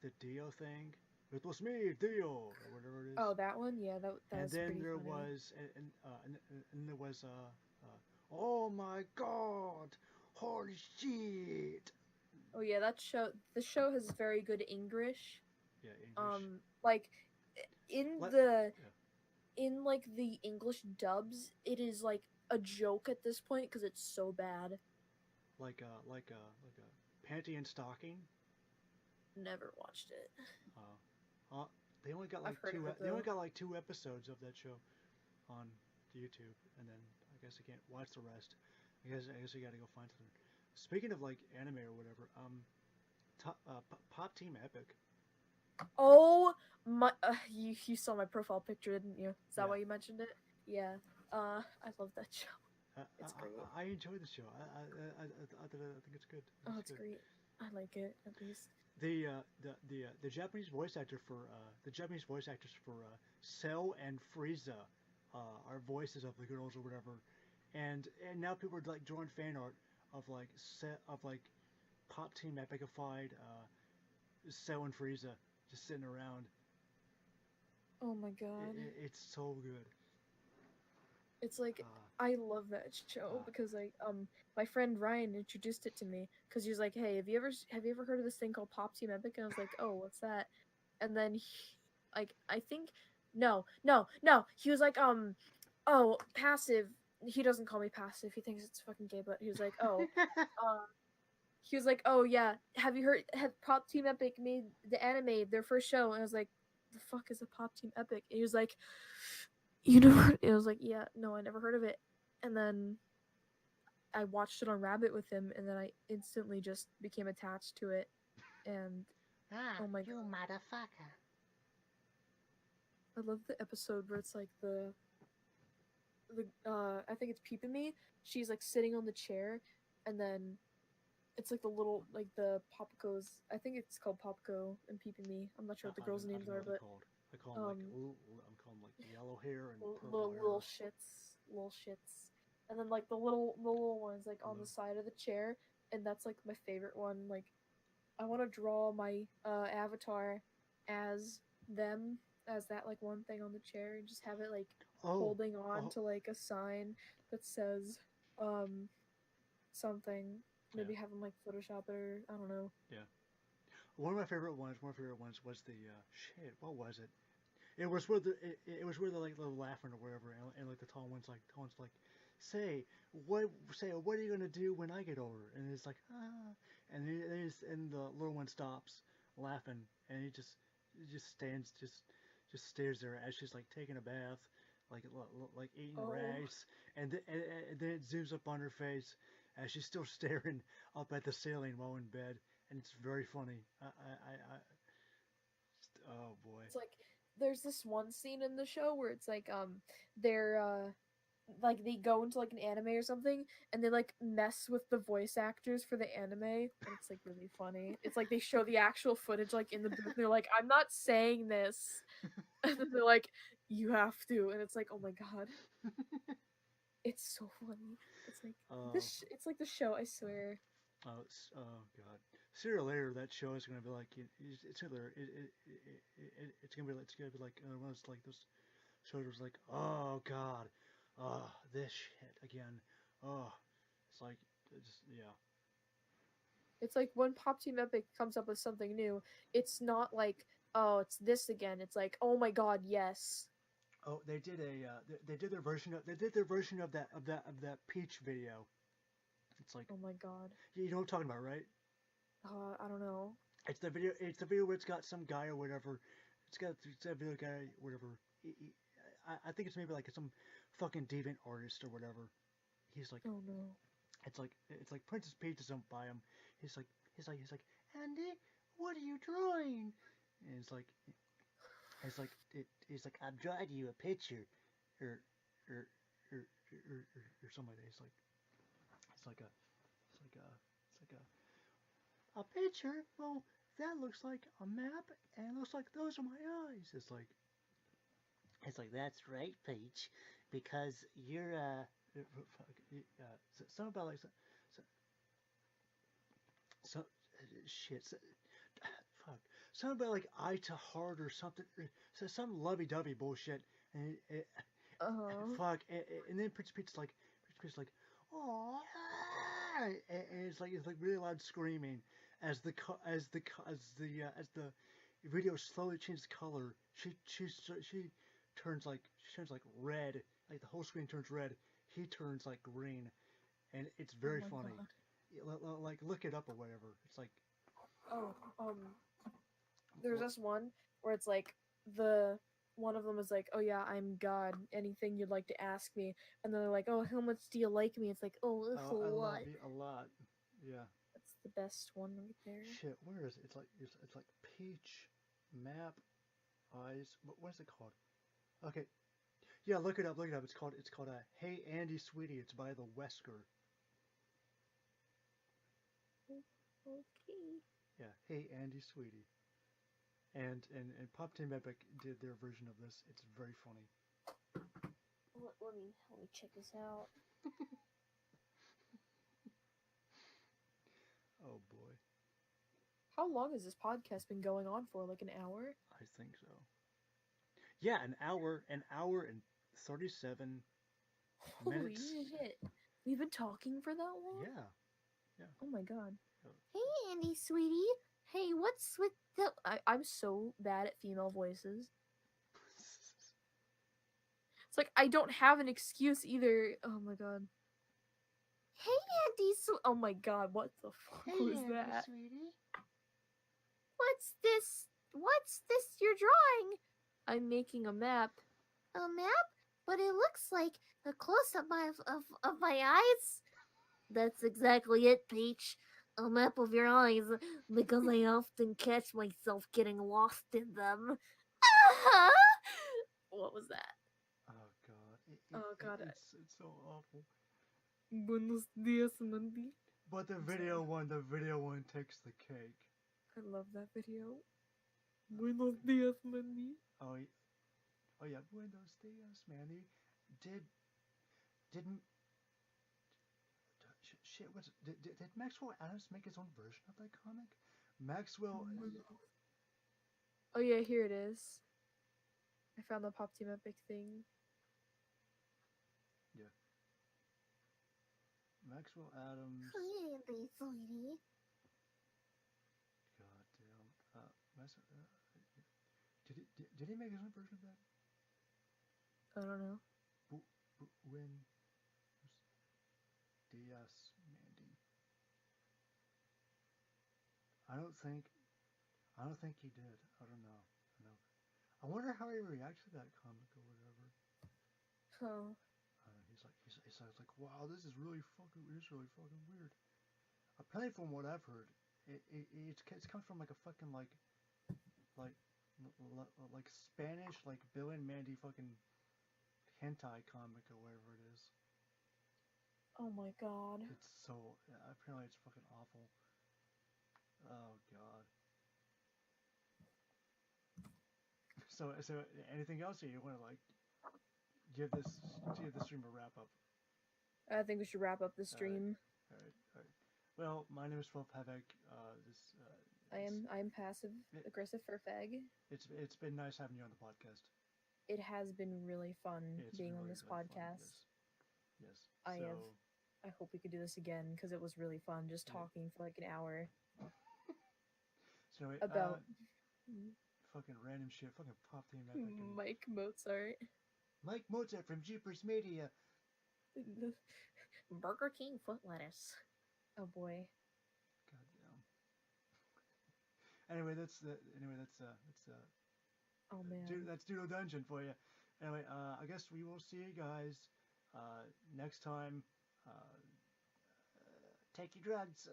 the Dio thing? It was me, Dio, or whatever it is. Oh, that one. Yeah, that And was then pretty there funny. was and there was oh my god, holy shit. Oh yeah, the show has very good English. Yeah, English. Like in Let- the yeah. in like the English dubs, it is like a joke at this point because it's so bad. Like a panty and stocking. Never watched it. They only got I've heard of it, they only though. got like 2 episodes of that show on YouTube, and then I guess I can't watch the rest. I guess you got to go find something. Speaking of like anime or whatever, Pop Team Epic. Oh my! You saw my profile picture, didn't you? Is that Yeah. why you mentioned it? Yeah. I love that show. It's great. I enjoy the show. I think it's good. It's great. I like it at least. The Japanese voice actor for the Japanese voice actors for Cell and Frieza are voices of the girls or whatever, and now people are like drawing fan art of like Pop Team Epicified Cell and Frieza just sitting around. Oh my god! It's so good. It's like I love that show because like my friend Ryan introduced it to me because he was like, "Hey, have you ever heard of this thing called Pop Team Epic?" And I was like, "Oh, what's that?" And then like I think no, he was like oh, passive. He doesn't call me passive. He thinks it's fucking gay, but he was like, "Oh, he was like, "Oh yeah, have Pop Team Epic made the anime their first show?" And I was like, "The fuck is a Pop Team Epic?" And he was like, "You never?" It was like, "Yeah, no, I never heard of it." And then I watched it on Rabbit with him, and then I instantly just became attached to it. And oh my you god, motherfucker. I love the episode where it's like the I think it's Peep and Me. She's like sitting on the chair, and then it's like the little like the Popco's. I think it's called Popco and Peep and Me. I'm not sure what the girls' names are, but I call them I'm calling them like yellow hair and purple hair. little shits, and then like the little ones like on the side of the chair, and that's like my favorite one. Like, I want to draw my avatar as them, as that like one thing on the chair, and just have it like holding on to like a sign that says something. Maybe have them like Photoshop it, or I don't know. Yeah. One of my favorite ones was the shit. What was it? It was where it was where like they're laughing or whatever, and like the tall one's like, say what are you gonna do when I get older? And it's like and the little one stops laughing, and he just stands just stares there as she's like taking a bath, like eating rags, and then it zooms up on her face as she's still staring up at the ceiling while in bed, and it's very funny. Oh boy. It's like there's this one scene in the show where it's like they're like they go into like an anime or something, and they like mess with the voice actors for the anime, and it's like really funny. It's like they show the actual footage like in the booth, and they're like, "I'm not saying this," and then they're like, "You have to," and it's like, oh my god. It's so funny. It's like Oh, It's like the show. I swear. oh God. Sooner or later, that show is gonna be like it's either it's gonna be like one of those like those shows where it's like, oh God, oh this shit again, oh it's like it's yeah. It's like when Pop Team Epic comes up with something new, it's not like, oh, it's this again. It's like, oh my god, yes. Oh, they did they did their version of that Peach video. It's like Oh my god. you know what I'm talking about, right? I don't know. It's the video where it's got some guy or whatever. It's a video guy or whatever. I think it's maybe like some fucking deviant artist or whatever. He's like, Oh no. it's like Princess Peach is by him. He's like Andy, what are you drawing? And he's like I'm drawing you a picture, or or or something like that. It's like a it's like a it's like a picture. Well, that looks like a map, and it looks like those are my eyes. It's like that's right, Peach, because you're something about like so shit. Fuck. Something about like eye to heart or something. So some lovey-dovey bullshit. And Uh-huh. fuck. And then Prince Pete's like, oh, it's like really loud screaming as the video slowly changes color. She turns like red. Like the whole screen turns red. He turns like green, and it's Oh very my funny. god. Like look it up or whatever. It's like Oh, there's this one where it's like the one of them is like, "Oh yeah, I'm God. Anything you'd like to ask me?" And then they're like, "Oh, how much do you like me?" It's like, "Oh, a I whole love lot." you a lot. Yeah. That's the best one right there. Shit, where is it? It's like Peach Map Eyes. What is it called? Okay. Yeah, look it up. Look it up. It's called Hey Andy Sweetie. It's by the Wesker. Okay. Yeah, Hey Andy Sweetie. And Pop Team Epic did their version of this. It's very funny. Let me check this out. Oh boy, How long has this podcast been going on for? Like an hour? I think so. Yeah, an hour and 37 Holy minutes. shit. We've been talking for that long? Yeah, yeah. Oh my god. Oh. Hey, Andy, sweetie. Hey, what's with the... I'm so bad at female voices. It's like, I don't have an excuse either. Oh my god. Hey, Andy, oh my god, what the fuck was Andy, that? sweetie. What's this? What's this you're drawing? I'm making a map. A map? But it looks like a close-up of my eyes. That's exactly it, Peach. A map of your eyes, because I often catch myself getting lost in them. What was that? Oh god. Oh god. It's so awful. Buenos dias, Mandy. But the video one takes the cake. I love that video. Buenos dias, Mandy. Oh, oh yeah, Buenos Dias, Manny. Did shit? Did Maxwell Adams make his own version of that comic? Maxwell. Oh yeah, here it is. I found the Pop Team Epic thing. Yeah. Maxwell Adams. Andy, sweetie. God damn. Did he make his own version of that? I don't know. When Diaz Mandy. I don't think he did. I don't know. I wonder how he reacts to that comic or whatever. Oh. He's like, wow, this is really fucking weird. Apparently, from what I've heard, it's come from like a fucking like Spanish like Bill and Mandy fucking hentai comic or whatever it is. Oh my god. It's so apparently it's fucking awful. Oh god. So anything else, or you want to like give this stream a wrap up? I think we should wrap up the stream. All right. Well, my name is PassiveAgressiveFurFag. I am passive aggressive furfag. It's been nice having you on the podcast. It has been really fun being on this podcast. Yes. I hope we could do this again because it was really fun just talking for like an hour. So anyway, about fucking random shit. Fucking pop theme. Mike Mozart. Mike Mozart from Jeepers Media. Burger King foot lettuce. Oh boy. Goddamn. Anyway, that's Oh man. that's Doodle Dungeon for you. Anyway, I guess we will see you guys next time. Take your drugs.